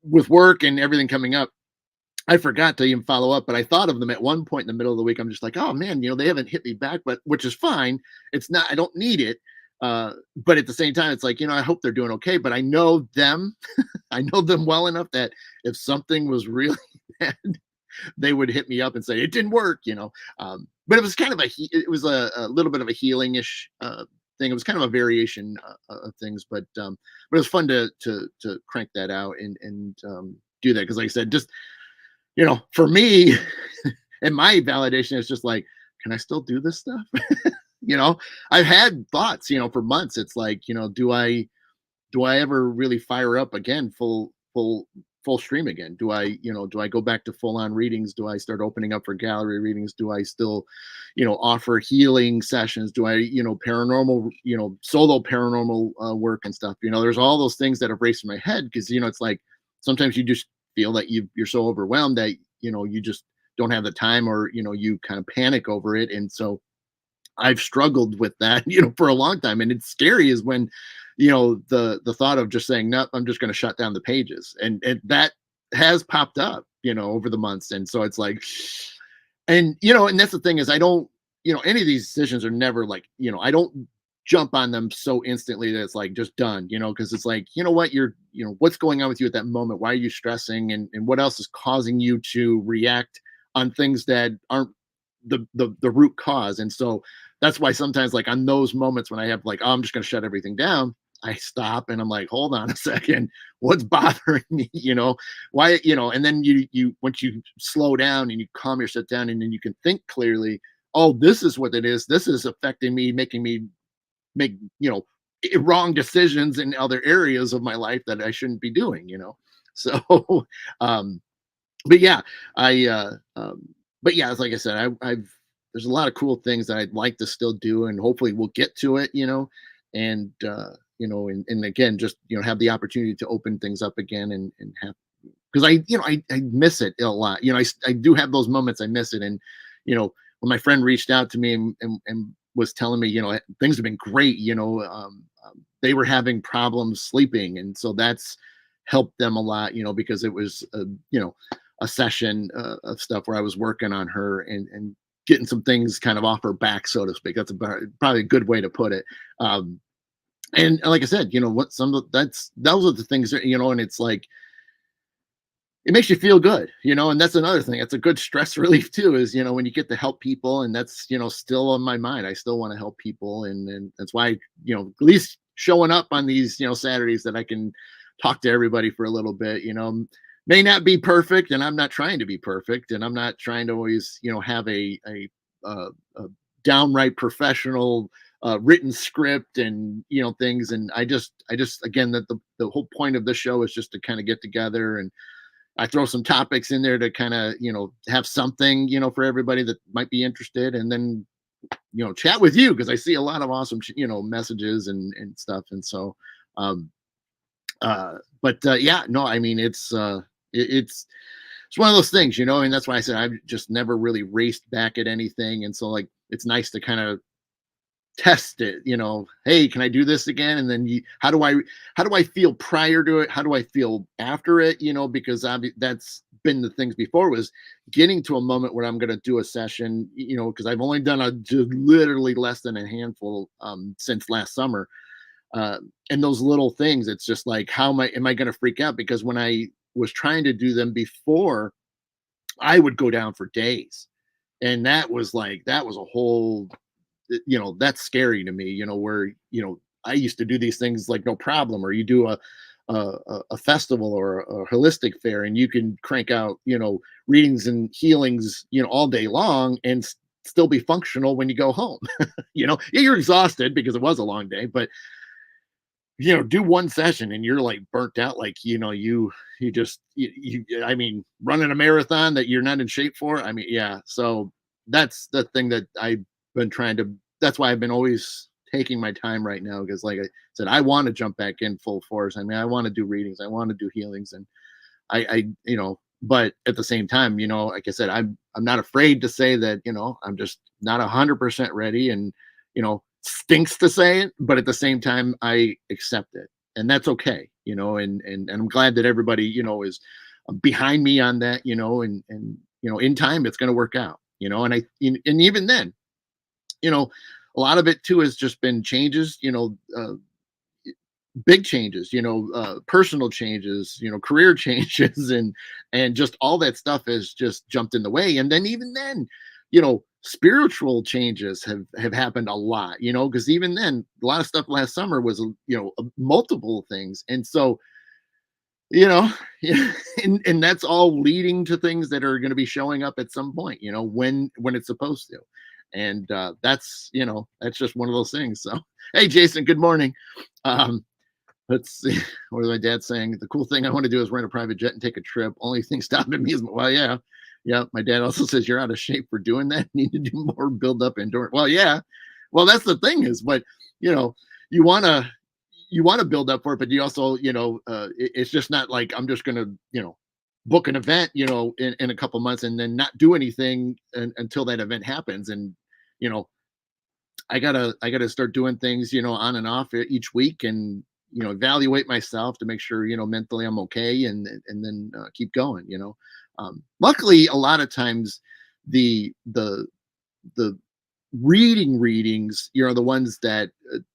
with work and everything coming up, I forgot to even follow up, but I thought of them at one point in the middle of the week. I'm just like, oh man, they haven't hit me back, but which is fine. It's not, I don't need it. But at the same time, it's like, I hope they're doing okay, but I know them. I know them well enough that if something was really bad, they would hit me up and say it didn't work, but it was kind of it was a little bit of a healing-ish thing. It was kind of a variation of things, but it was fun to crank that out and do that. Cause like I said, just, for me and my validation is just like, can I still do this stuff? I've had thoughts, for months. It's like, do I ever really fire up again, full stream again? Do I go back to full on readings? Do I start opening up for gallery readings? Do I still, offer healing sessions? Do I, paranormal, solo paranormal work and stuff? There's all those things that have raced in my head because, it's like sometimes you just feel that you're so overwhelmed that, you just don't have the time, or, you kind of panic over it. And so I've struggled with that, for a long time. And it's scary is when, the thought of just saying, no, I'm just going to shut down the pages. And that has popped up, over the months. And so it's like, and that's the thing is I don't, any of these decisions are never like, I don't jump on them so instantly that it's like just done, because it's like, what what's going on with you at that moment? Why are you stressing? And what else is causing you to react on things that aren't the root cause? And so that's why sometimes like on those moments when I have like, oh, I'm just going to shut everything down, I stop and I'm like, hold on a second, what's bothering me? Why, and then you once you slow down and you calm yourself down and then you can think clearly, oh, this is what it is. This is affecting me, making me make, wrong decisions in other areas of my life that I shouldn't be doing. So, um, but yeah, I, but yeah, it's like I said, there's a lot of cool things that I'd like to still do, and hopefully we'll get to it. And, and again, just, have the opportunity to open things up again and have, because I miss it a lot. I do have those moments. I miss it. And, when my friend reached out to me and was telling me, things have been great, they were having problems sleeping. And so that's helped them a lot, because it was, a session of stuff where I was working on her and getting some things kind of off her back, so to speak. That's probably a good way to put it. And like I said, what some of those are the things that, and it's like, it makes you feel good, and that's another thing. It's a good stress relief too, is, when you get to help people, and that's, still on my mind. I still want to help people. And that's why, at least showing up on these, Saturdays, that I can talk to everybody for a little bit, may not be perfect. And I'm not trying to be perfect. And I'm not trying to always, have a downright professional written script and, things. And I just, again, that the whole point of this show is just to kind of get together, and I throw some topics in there to kind of, have something, for everybody that might be interested, and then, chat with you, because I see a lot of awesome, messages and stuff. And so, um, but yeah, no, I mean, it's one of those things, and that's why I said I've just never really raced back at anything. And so, like, it's nice to kind of test it, hey, can I do this again? And then how do I feel prior to it? How do I feel after it? Because that's been the things before, was getting to a moment where I'm going to do a session, because I've only done just literally less than a handful since last summer. And those little things, it's just like, how am I going to freak out? Because when I was trying to do them before, I would go down for days. And that was a whole, that's scary to me, where, I used to do these things like no problem. Or you do a festival or a holistic fair, and you can crank out, readings and healings, all day long, and still be functional when you go home. Yeah, you're exhausted because it was a long day, but do one session and you're like burnt out, like, you just, I mean, running a marathon that you're not in shape for. I mean, yeah. So that's the thing that I've been trying to, that's why I've been always taking my time right now, because like I said, I want to jump back in full force. I mean, I want to do readings, I want to do healings, and but at the same time, like I said, I'm not afraid to say that, I'm just not 100% ready, and, stinks to say it, but at the same time, I accept it, and that's okay, and I'm glad that everybody, is behind me on that, and in time, it's going to work out, and even then, a lot of it too has just been changes, big changes, personal changes, career changes, and just all that stuff has just jumped in the way. And then even then, spiritual changes have happened a lot, because even then, a lot of stuff last summer was, multiple things. And so, yeah, and that's all leading to things that are going to be showing up at some point, when it's supposed to. And that's just one of those things. So, hey, Jason, good morning. Um, Let's see. What is my dad saying? The cool thing I want to do is rent a private jet and take a trip. Only thing stopping me is, well, yeah. Yeah. My dad also says you're out of shape for doing that. You need to do more build up endurance. Well, yeah. Well, that's the thing is, but you know, you want to, build up for it, but you also, it's just not like I'm just going to, book an event, in a couple months and then not do anything until that event happens. And, you know, I gotta start doing things, on and off each week, and evaluate myself to make sure mentally I'm okay, and then keep going. Luckily, a lot of times the readings, the ones that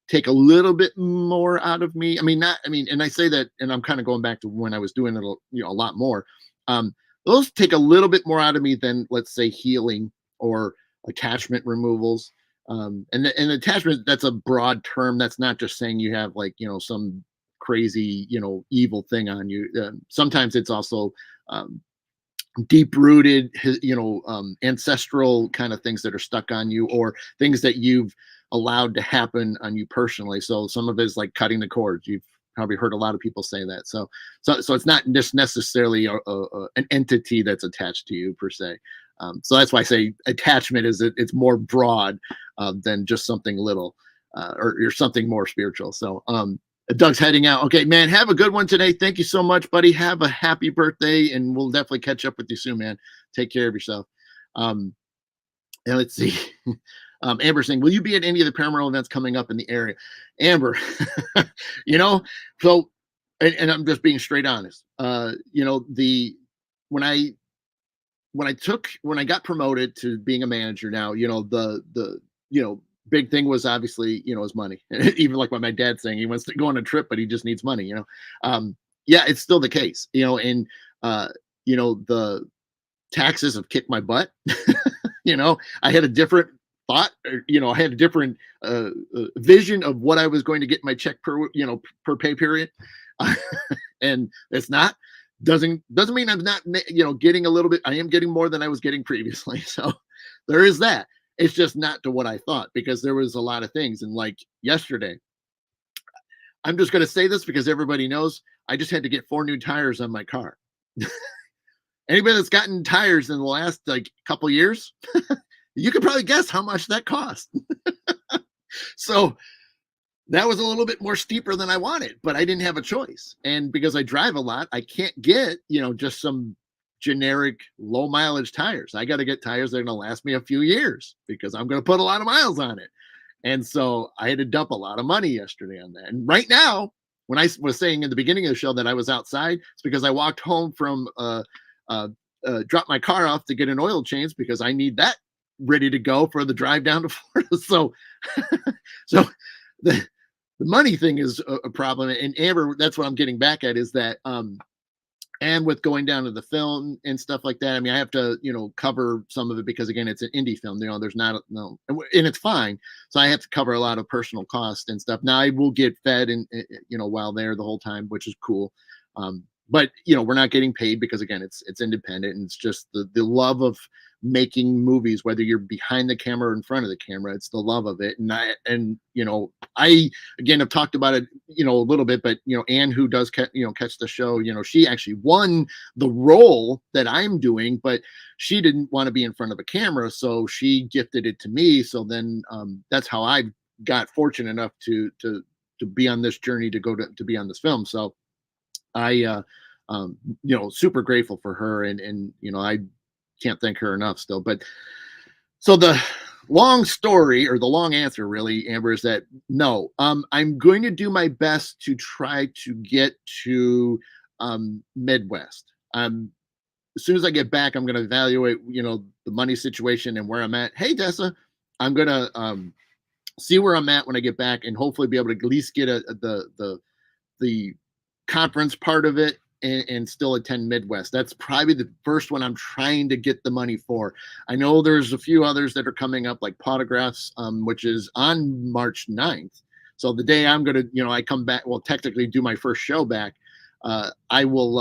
take a little bit more out of me. I mean, not, I mean, and I say that, and I'm kind of going back to when I was doing it, a lot more. Um, those take a little bit more out of me than, let's say, healing or attachment removals. And attachment, that's a broad term. That's not just saying you have, like, some crazy, evil thing on you. Sometimes it's also, um, deep rooted, ancestral kind of things that are stuck on you, or things that you've allowed to happen on you personally. So some of it is like cutting the cords. You've probably heard a lot of people say that. So it's not just necessarily an entity that's attached to you per se. So that's why I say attachment is it's more broad than just something little, or something more spiritual. So Doug's heading out. Okay, man, have a good one today. Thank you so much, buddy. Have a happy birthday, and we'll definitely catch up with you soon, man. Take care of yourself. Um, and let's see. Amber saying, will you be at any of the paranormal events coming up in the area? Amber, you know, so, and I'm just being straight honest. When I when I got promoted to being a manager now, big thing was obviously, his money. Even like what my dad's saying, he wants to go on a trip, but he just needs money. Yeah, it's still the case, and the taxes have kicked my butt. I had a different thought, I had a different vision of what I was going to get my check per pay period. And it's not, doesn't mean I'm not, getting a little bit. I am getting more than I was getting previously. So there is that. It's just not to what I thought, because there was a lot of things. And like yesterday, I'm just going to say this because everybody knows, I just had to get 4 new tires on my car. Anybody that's gotten tires in the last like couple years, you could probably guess how much that cost. So that was a little bit more steeper than I wanted, but I didn't have a choice. And because I drive a lot, I can't get, just some generic low mileage tires. I got to get tires that are going to last me a few years, because I'm going to put a lot of miles on it. And so I had to dump a lot of money yesterday on that. And right now, when I was saying in the beginning of the show that I was outside, it's because I walked home from dropped my car off to get an oil change, because I need that ready to go for the drive down to Florida. So the money thing is a problem. And Amber, that's what I'm getting back at, is that and with going down to the film and stuff like that, I mean, I have to, cover some of it, because again, it's an indie film, there's not, no, and it's fine. So I have to cover a lot of personal cost and stuff. Now I will get fed and, while there the whole time, which is cool. But we're not getting paid, because again, it's independent, and it's just the love of making movies, whether you're behind the camera or in front of the camera. It's the love of it. And I again have talked about it, a little bit, but Anne, who does catch the show, she actually won the role that I'm doing, but she didn't want to be in front of a camera, so she gifted it to me. So then that's how I got fortunate enough to be on this journey, to be on this film. So I super grateful for her, and I can't thank her enough still. But so the long story, or the long answer really, Amber, is that no, I'm going to do my best to try to get to Midwest. As soon as I get back, I'm going to evaluate, the money situation and where I'm at. Hey, Tessa, I'm going to see where I'm at when I get back, and hopefully be able to at least get the conference part of it, and still attend Midwest. That's probably the first one I'm trying to get the money for. I know there's a few others that are coming up, like Potographs, which is on March 9th. So the day I'm going to, I come back, well, technically do my first show back, I will,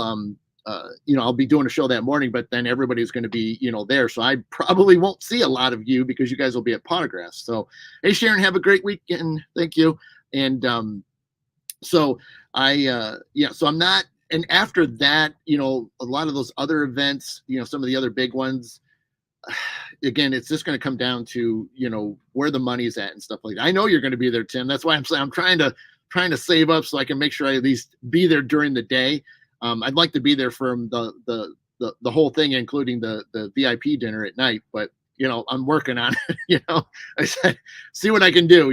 I'll be doing a show that morning, but then everybody's going to be, there. So I probably won't see a lot of you, because you guys will be at Potographs. So, hey, Sharon, have a great weekend. Thank you. And so so I'm not, and after that, a lot of those other events, some of the other big ones, again, it's just going to come down to, where the money's at and stuff like that. I know you're going to be there, Tim. That's why I'm saying I'm trying to save up so I can make sure I at least be there during the day. I'd like to be there from the whole thing, including the VIP dinner at night, but I'm working on it. I said, see what I can do,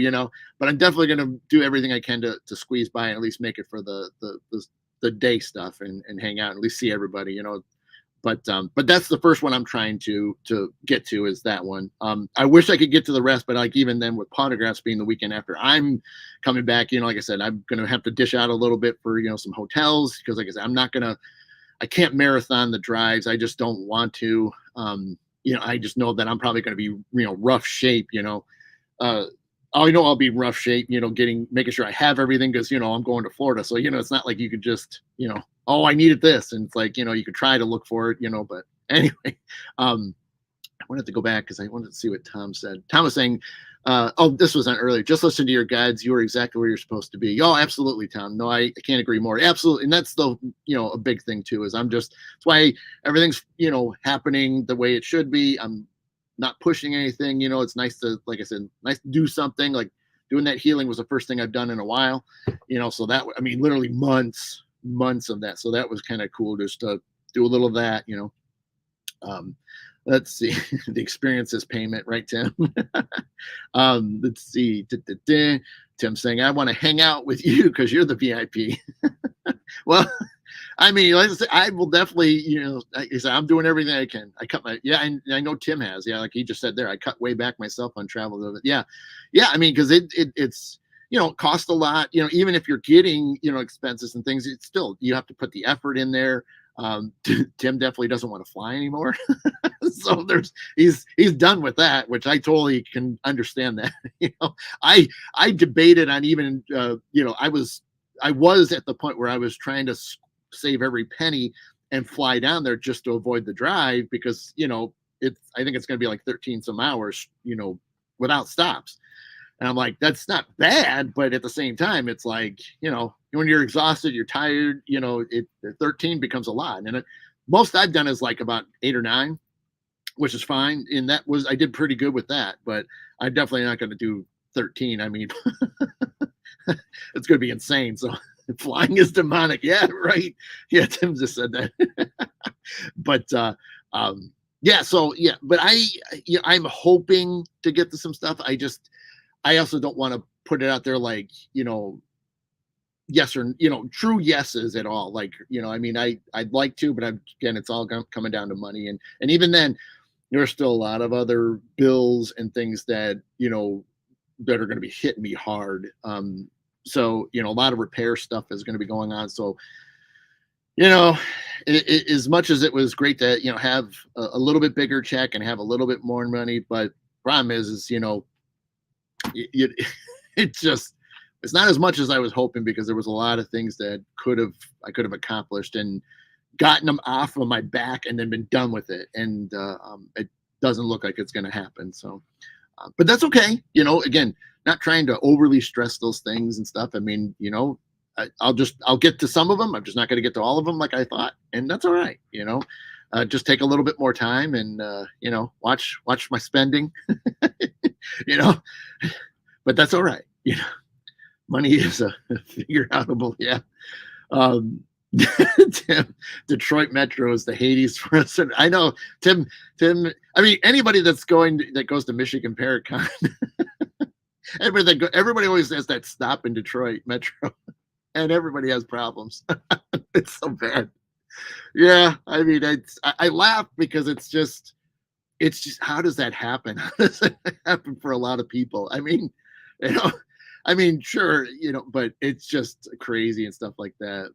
but I'm definitely going to do everything I can to squeeze by and at least make it for the day stuff, and hang out and at least see everybody, but that's the first one I'm trying to get to, is that one. I wish I could get to the rest, but like even then, with Potographs being the weekend after I'm coming back, like I said, I'm going to have to dish out a little bit for, some hotels, because like I said, I can't marathon the drives. I just don't want to. I just know that I'm probably going to be, rough shape, I know I'll be in rough shape, making sure I have everything, because, I'm going to Florida. So, it's not like you could just, oh, I needed this. And it's like, you could try to look for it, but Anyway, um, I wanted to go back because I wanted to see what Tom said. Tom was saying, oh, this was on earlier. Just listen to your guides. You are exactly where you're supposed to be. Oh, absolutely, Tom. No, I can't agree more. Absolutely. And that's the, a big thing too, is that's why everything's, happening the way it should be. I'm not pushing anything. It's nice to, like I said, nice to do something. Like doing that healing was the first thing I've done in a while, so that, I mean, literally months of that. So that was kind of cool just to do a little of that, um, let's see. The experiences payment, right, Tim? Let's see. Tim saying, I want to hang out with you because you're the VIP. Well, I mean, like I said, I will definitely, like I said, I'm doing everything I can. I cut my, yeah, and I know Tim has, yeah, like he just said there, I cut way back myself on travel. Yeah, yeah, I mean, because it's, it costs a lot, even if you're getting, expenses and things, it's still, you have to put the effort in there. Tim definitely doesn't want to fly anymore. So he's done with that, which I totally can understand that. I debated on even, I was at the point where I was trying to save every penny and fly down there just to avoid the drive because, I think it's going to be like 13 some hours, without stops. And I'm like, that's not bad, but at the same time, it's like, when you're exhausted, you're tired, 13 becomes a lot. And most I've done is like about 8 or 9, which is fine. And I did pretty good with that, but I'm definitely not going to do 13. I mean, it's going to be insane. So flying is demonic. Yeah, right. Yeah, Tim just said that. But, yeah, so yeah, but I'm hoping to get to some stuff. I also don't want to put it out there like, yes or, true yeses at all. Like, I mean, I'd like to, but again, it's all coming down to money. And even then, there's still a lot of other bills and things that, that are going to be hitting me hard. So, a lot of repair stuff is going to be going on. So, as much as it was great to, have a little bit bigger check and have a little bit more money, but problem is, it's not as much as I was hoping because there was a lot of things that I could have accomplished and gotten them off of my back and then been done with it. And it doesn't look like it's going to happen. So, but that's okay. Again, not trying to overly stress those things and stuff. I mean, I'll get to some of them. I'm just not going to get to all of them like I thought. And that's all right. Just take a little bit more time and, watch my spending, but that's all right. Money is a figure outable. Yeah. Tim, Detroit Metro is the Hades for us. I know Tim, I mean, anybody that goes to Michigan Paracon, everybody always has that stop in Detroit Metro and everybody has problems. It's so bad. Yeah. I mean, I laugh because it's just, how does that happen? How does that happen for a lot of people? I mean, sure, but it's just crazy and stuff like that.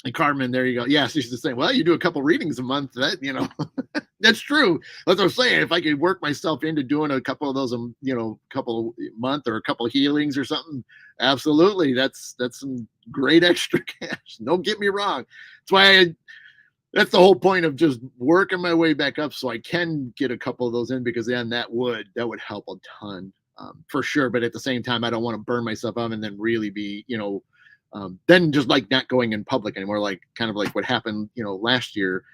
And Carmen, there you go. Yeah, she's just saying, well, you do a couple readings a month. That, that's true. That's what I'm saying. If I could work myself into doing a couple of those, couple month or a couple of healings or something, absolutely. That's some great extra cash. Don't get me wrong. That's the whole point of just working my way back up so I can get a couple of those in because then that would help a ton for sure. But at the same time, I don't want to burn myself up and then really be, then just like not going in public anymore, like kind of like what happened, last year,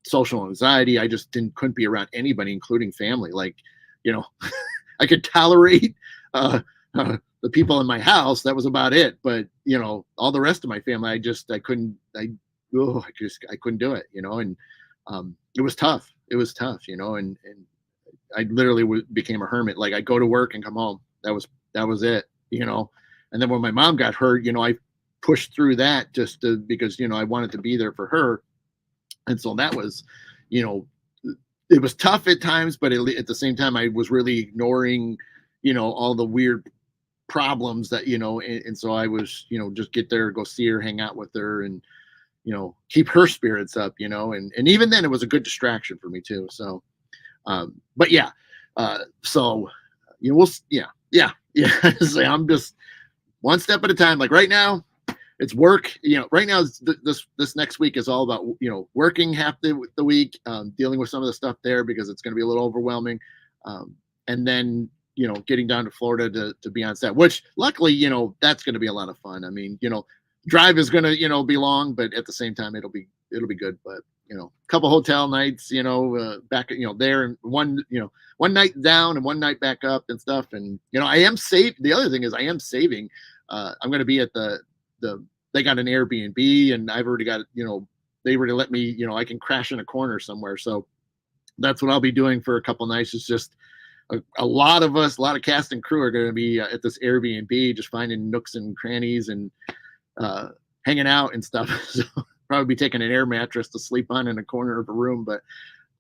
social anxiety. I just couldn't be around anybody, including family. Like, I could tolerate the people in my house. That was about it. But, all the rest of my family, I couldn't do it, and it was tough. It was tough, and I literally became a hermit. Like I go to work and come home. That was it, And then when my mom got hurt, I pushed through that because, I wanted to be there for her. And so that was, it was tough at times, but at the same time, I was really ignoring, all the weird problems that, and so I was, just get there, go see her, hang out with her and, keep her spirits up, and even then it was a good distraction for me too. So, but yeah, so, yeah. So I'm just one step at a time. Like right now, it's work. Right now this next week is all about working half the week, dealing with some of the stuff there because it's going to be a little overwhelming, and then getting down to Florida to be on set. Which luckily that's going to be a lot of fun. I mean drive is going to be long, but at the same time it'll be good. But a couple hotel nights, back there, and one night down and one night back up and stuff. And I am saved. The other thing is I am saving. I'm going to be at the they got an Airbnb, and I've already got they already let me I can crash in a corner somewhere. So that's what I'll be doing for a couple nights. It's just a lot of us, a lot of cast and crew are going to be at this Airbnb, just finding nooks and crannies and hanging out and stuff. So probably be taking an air mattress to sleep on in a corner of a room, but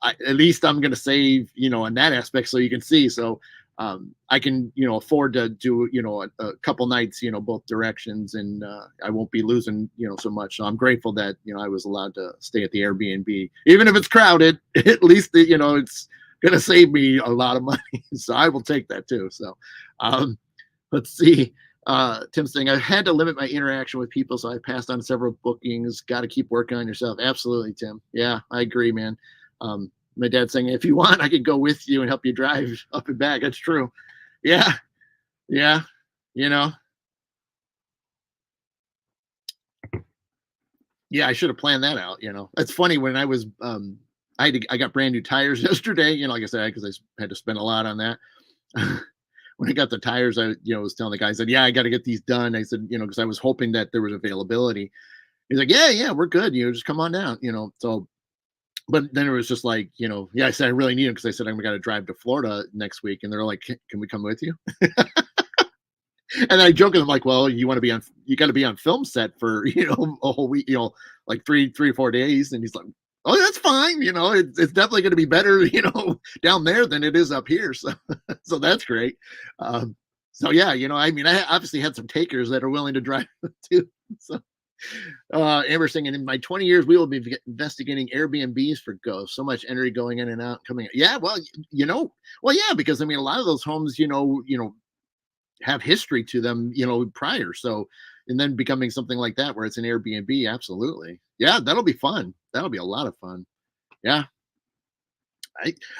at least I'm going to save, on that aspect, so you can see. So I can, afford to do, a couple nights, both directions, and I won't be losing, so much. So I'm grateful that, I was allowed to stay at the Airbnb, even if it's crowded. At least, it's going to save me a lot of money. So I will take that too. So let's see. Tim's saying, I've had to limit my interaction with people, so I passed on several bookings. Got to keep working on yourself. Absolutely, Tim. Yeah, I agree, man. My dad's saying, if you want, I could go with you and help you drive up and back. That's true. Yeah. Yeah. Yeah, I should have planned that out. It's funny when I was, I got brand new tires yesterday, like I said, because I had to spend a lot on that. When I got the tires, I was telling the guy, I said, yeah, I got to get these done. I said, because I was hoping that there was availability. He's like, yeah, we're good. Just come on down, so, but then it was just like, yeah, I said, I really need them because I said, I'm going to drive to Florida next week. And they're like, can we come with you? And I joke with them like, well, you got to be on film set for, a whole week, like three or 4 days. And he's like, oh, that's fine. It's definitely going to be better, down there than it is up here. So, so that's great. So yeah, I mean, I obviously had some takers that are willing to drive too. So, Amber saying, in my 20 years, we will be investigating Airbnbs for ghosts. So much energy going in and out, coming. Yeah, well, yeah, because I mean, a lot of those homes, have history to them, prior. So, and then becoming something like that where it's an Airbnb, absolutely. Yeah, that'll be fun. That'll be a lot of fun. Yeah.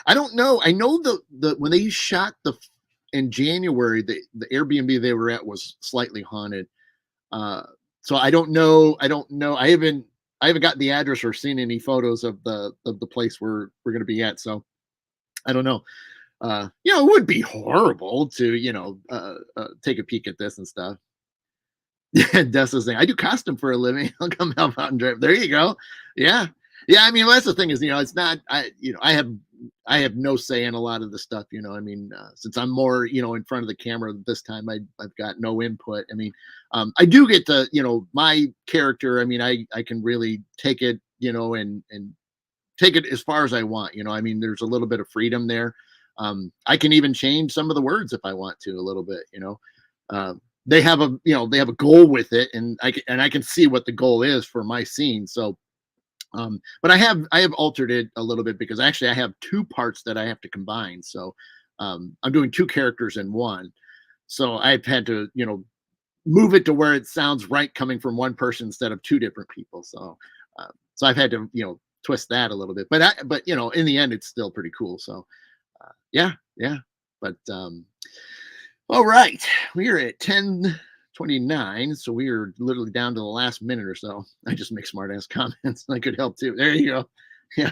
I don't know. I know the when they shot in January, the Airbnb they were at was slightly haunted. So I don't know. I haven't gotten the address or seen any photos of the place where we're going to be at. So I don't know. It would be horrible to, take a peek at this and stuff. Dessa's saying, I do costume for a living. I'll come help out and drive. There you go. Yeah. Yeah. I mean, well, that's the thing is, it's not, I have no say in a lot of the stuff, I mean, since I'm more, in front of the camera this time, I've got no input. I mean, I do get to, my character. I mean, I can really take it, and take it as far as I want, I mean, there's a little bit of freedom there. I can even change some of the words if I want to a little bit, they have a goal with it, and I can see what the goal is for my scene. So, but I have altered it a little bit because actually I have two parts that I have to combine. So, I'm doing two characters in one. So I've had to, move it to where it sounds right coming from one person instead of two different people. So, so I've had to, twist that a little bit, but in the end, it's still pretty cool. So, yeah. But, all right, we are at 10:29, so we are literally down to the last minute or so. I just make smart ass comments. I could help too. There you go. Yeah,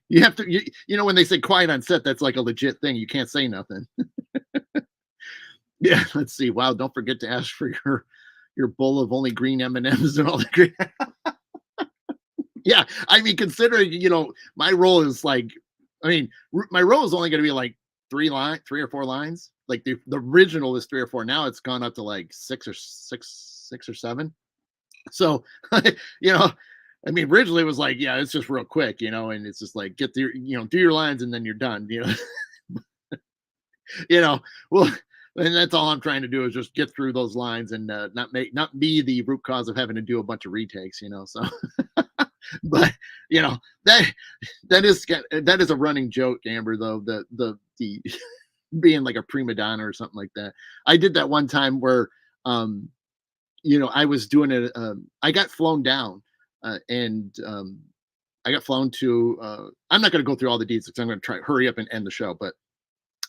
you have to. When they say quiet on set, that's like a legit thing. You can't say nothing. Yeah. Let's see. Wow. Don't forget to ask for your bowl of only green M&Ms and all the green. Yeah. I mean, considering my role is like, I mean, my role is only going to be like 3 or 4 lines. Like the original is 3 or 4. Now it's gone up to like 6 or 7. So, I mean, originally it was like, yeah, it's just real quick, and it's just like, get through, do your lines and then you're done, well, and that's all I'm trying to do is just get through those lines and not be the root cause of having to do a bunch of retakes, so, but that is a running joke, Amber, though, the being like a prima donna or something like that. I did that one time where I was doing it. I got flown down, and I got flown to. I'm not going to go through all the details. I'm going to try hurry up and end the show, but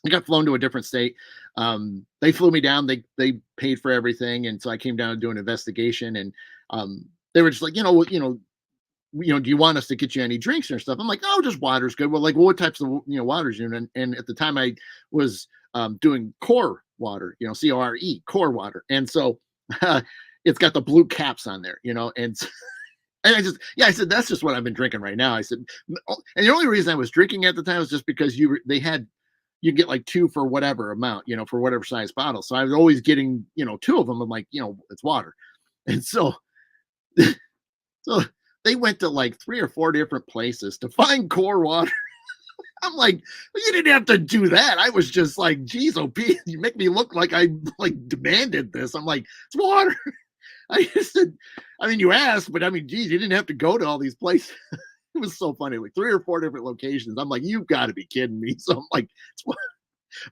I got flown to a different state. They flew me down. They paid for everything, and so I came down to do an investigation. And they were just like, do you want us to get you any drinks or stuff? I'm like, oh, just water's good. Well, like, well, what types of waters you? And at the time, I was doing core water, CORE, core water, and so it's got the blue caps on there, and and I said, that's just what I've been drinking right now. I said, and the only reason I was drinking at the time was just because you get like two for whatever amount, for whatever size bottle. So I was always getting, two of them. I'm like, it's water. And so, so they went to like 3 or 4 different places to find core water. I'm like, well, you didn't have to do that. I was just like, geez, OP, you make me look like I like demanded this. I'm like, it's water. I just said, I mean, you asked, but I mean, geez, you didn't have to go to all these places. It was so funny, like 3 or 4 different locations. I'm like, you've got to be kidding me. So I'm like,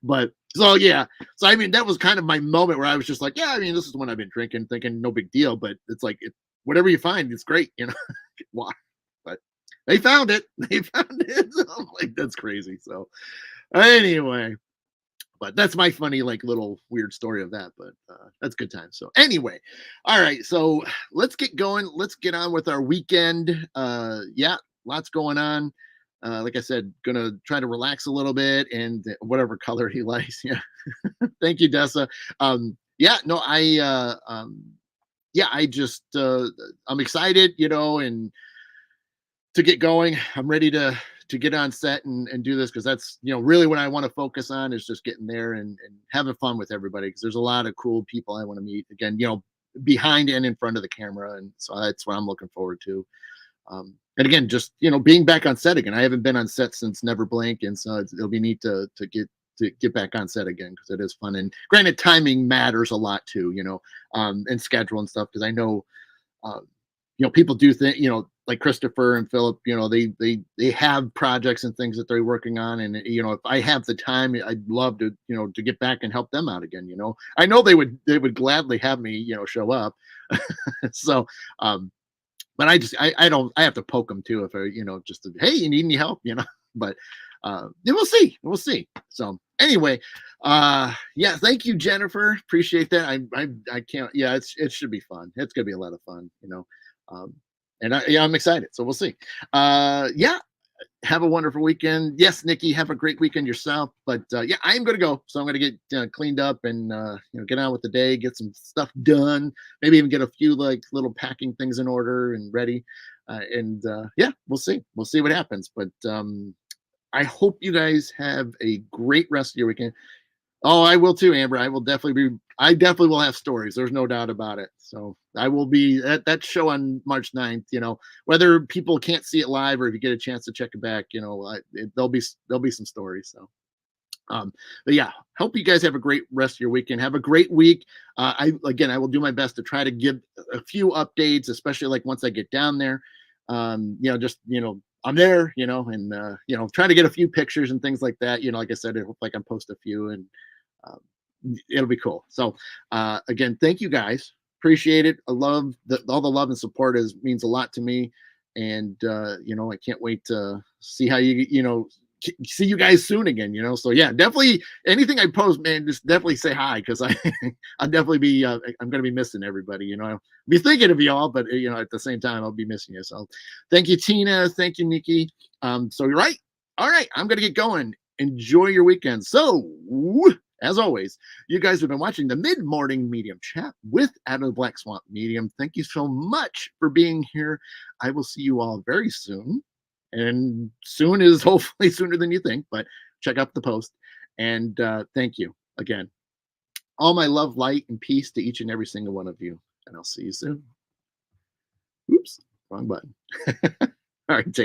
but so yeah. So I mean, that was kind of my moment where I was just like, yeah, I mean, this is when I've been drinking, thinking no big deal, but it's like whatever you find, it's great, Water. But they found it. They found it. I'm like, that's crazy. So anyway, but that's my funny, like little weird story of that. But that's good time. So anyway, all right. So let's get going. Let's get on with our weekend. Yeah, lots going on. Like I said, gonna try to relax a little bit and whatever color he likes. Yeah. Thank you, Dessa. Yeah, no, yeah, I'm excited, and to get going. I'm ready to get on set and do this because that's really what I want to focus on is just getting there and having fun with everybody because there's a lot of cool people I want to meet again, behind and in front of the camera, and so that's what I'm looking forward to. And again, just being back on set again. I haven't been on set since Never Blink, and so it'll be neat to get back on set again because it is fun. And granted, timing matters a lot too, and schedule and stuff because I know uh, people do think, like Christopher and Philip, they have projects and things that they're working on, and if I have the time, I'd love to, to get back and help them out again. I know they would gladly have me, show up. So, but I don't I have to poke them too if I just to, hey, you need any help, but then we'll see. So anyway, yeah, thank you, Jennifer, appreciate that. I can't, yeah, it should be fun. It's gonna be a lot of fun, um and I'm excited, so we'll see. Yeah, have a wonderful weekend. Yes, Nikki, have a great weekend yourself. But yeah, I am going to go. So I'm going to get cleaned up and get on with the day, get some stuff done, maybe even get a few like little packing things in order and ready. And yeah, we'll see. We'll see what happens. But I hope you guys have a great rest of your weekend. Oh, I will too, Amber. I definitely will have stories. There's no doubt about it. So I will be at that show on March 9th, whether people can't see it live or if you get a chance to check it back, there'll be some stories. So, but yeah, hope you guys have a great rest of your weekend. Have a great week. I will do my best to try to give a few updates, especially like once I get down there. I'm there, and trying to get a few pictures and things like that. Like I said, I hope I can post a few and um, it'll be cool. So again, thank you guys. Appreciate it. I love all the love and support means a lot to me. And I can't wait to see how see you guys soon again. So yeah, definitely anything I post, man, just definitely say hi because I'll definitely be I'm gonna be missing everybody. I'll be thinking of y'all, but at the same time I'll be missing you. So thank you, Tina. Thank you, Nikki. So you're right. All right, I'm gonna get going. Enjoy your weekend. So as always, you guys have been watching the mid-morning medium chat with Out of the Black Swamp Medium. Thank you so much for being here. I will see you all very soon. And soon is hopefully sooner than you think, but check out the post. And thank you again. All my love, light, and peace to each and every single one of you. And I'll see you soon. Oops, wrong button. All right, take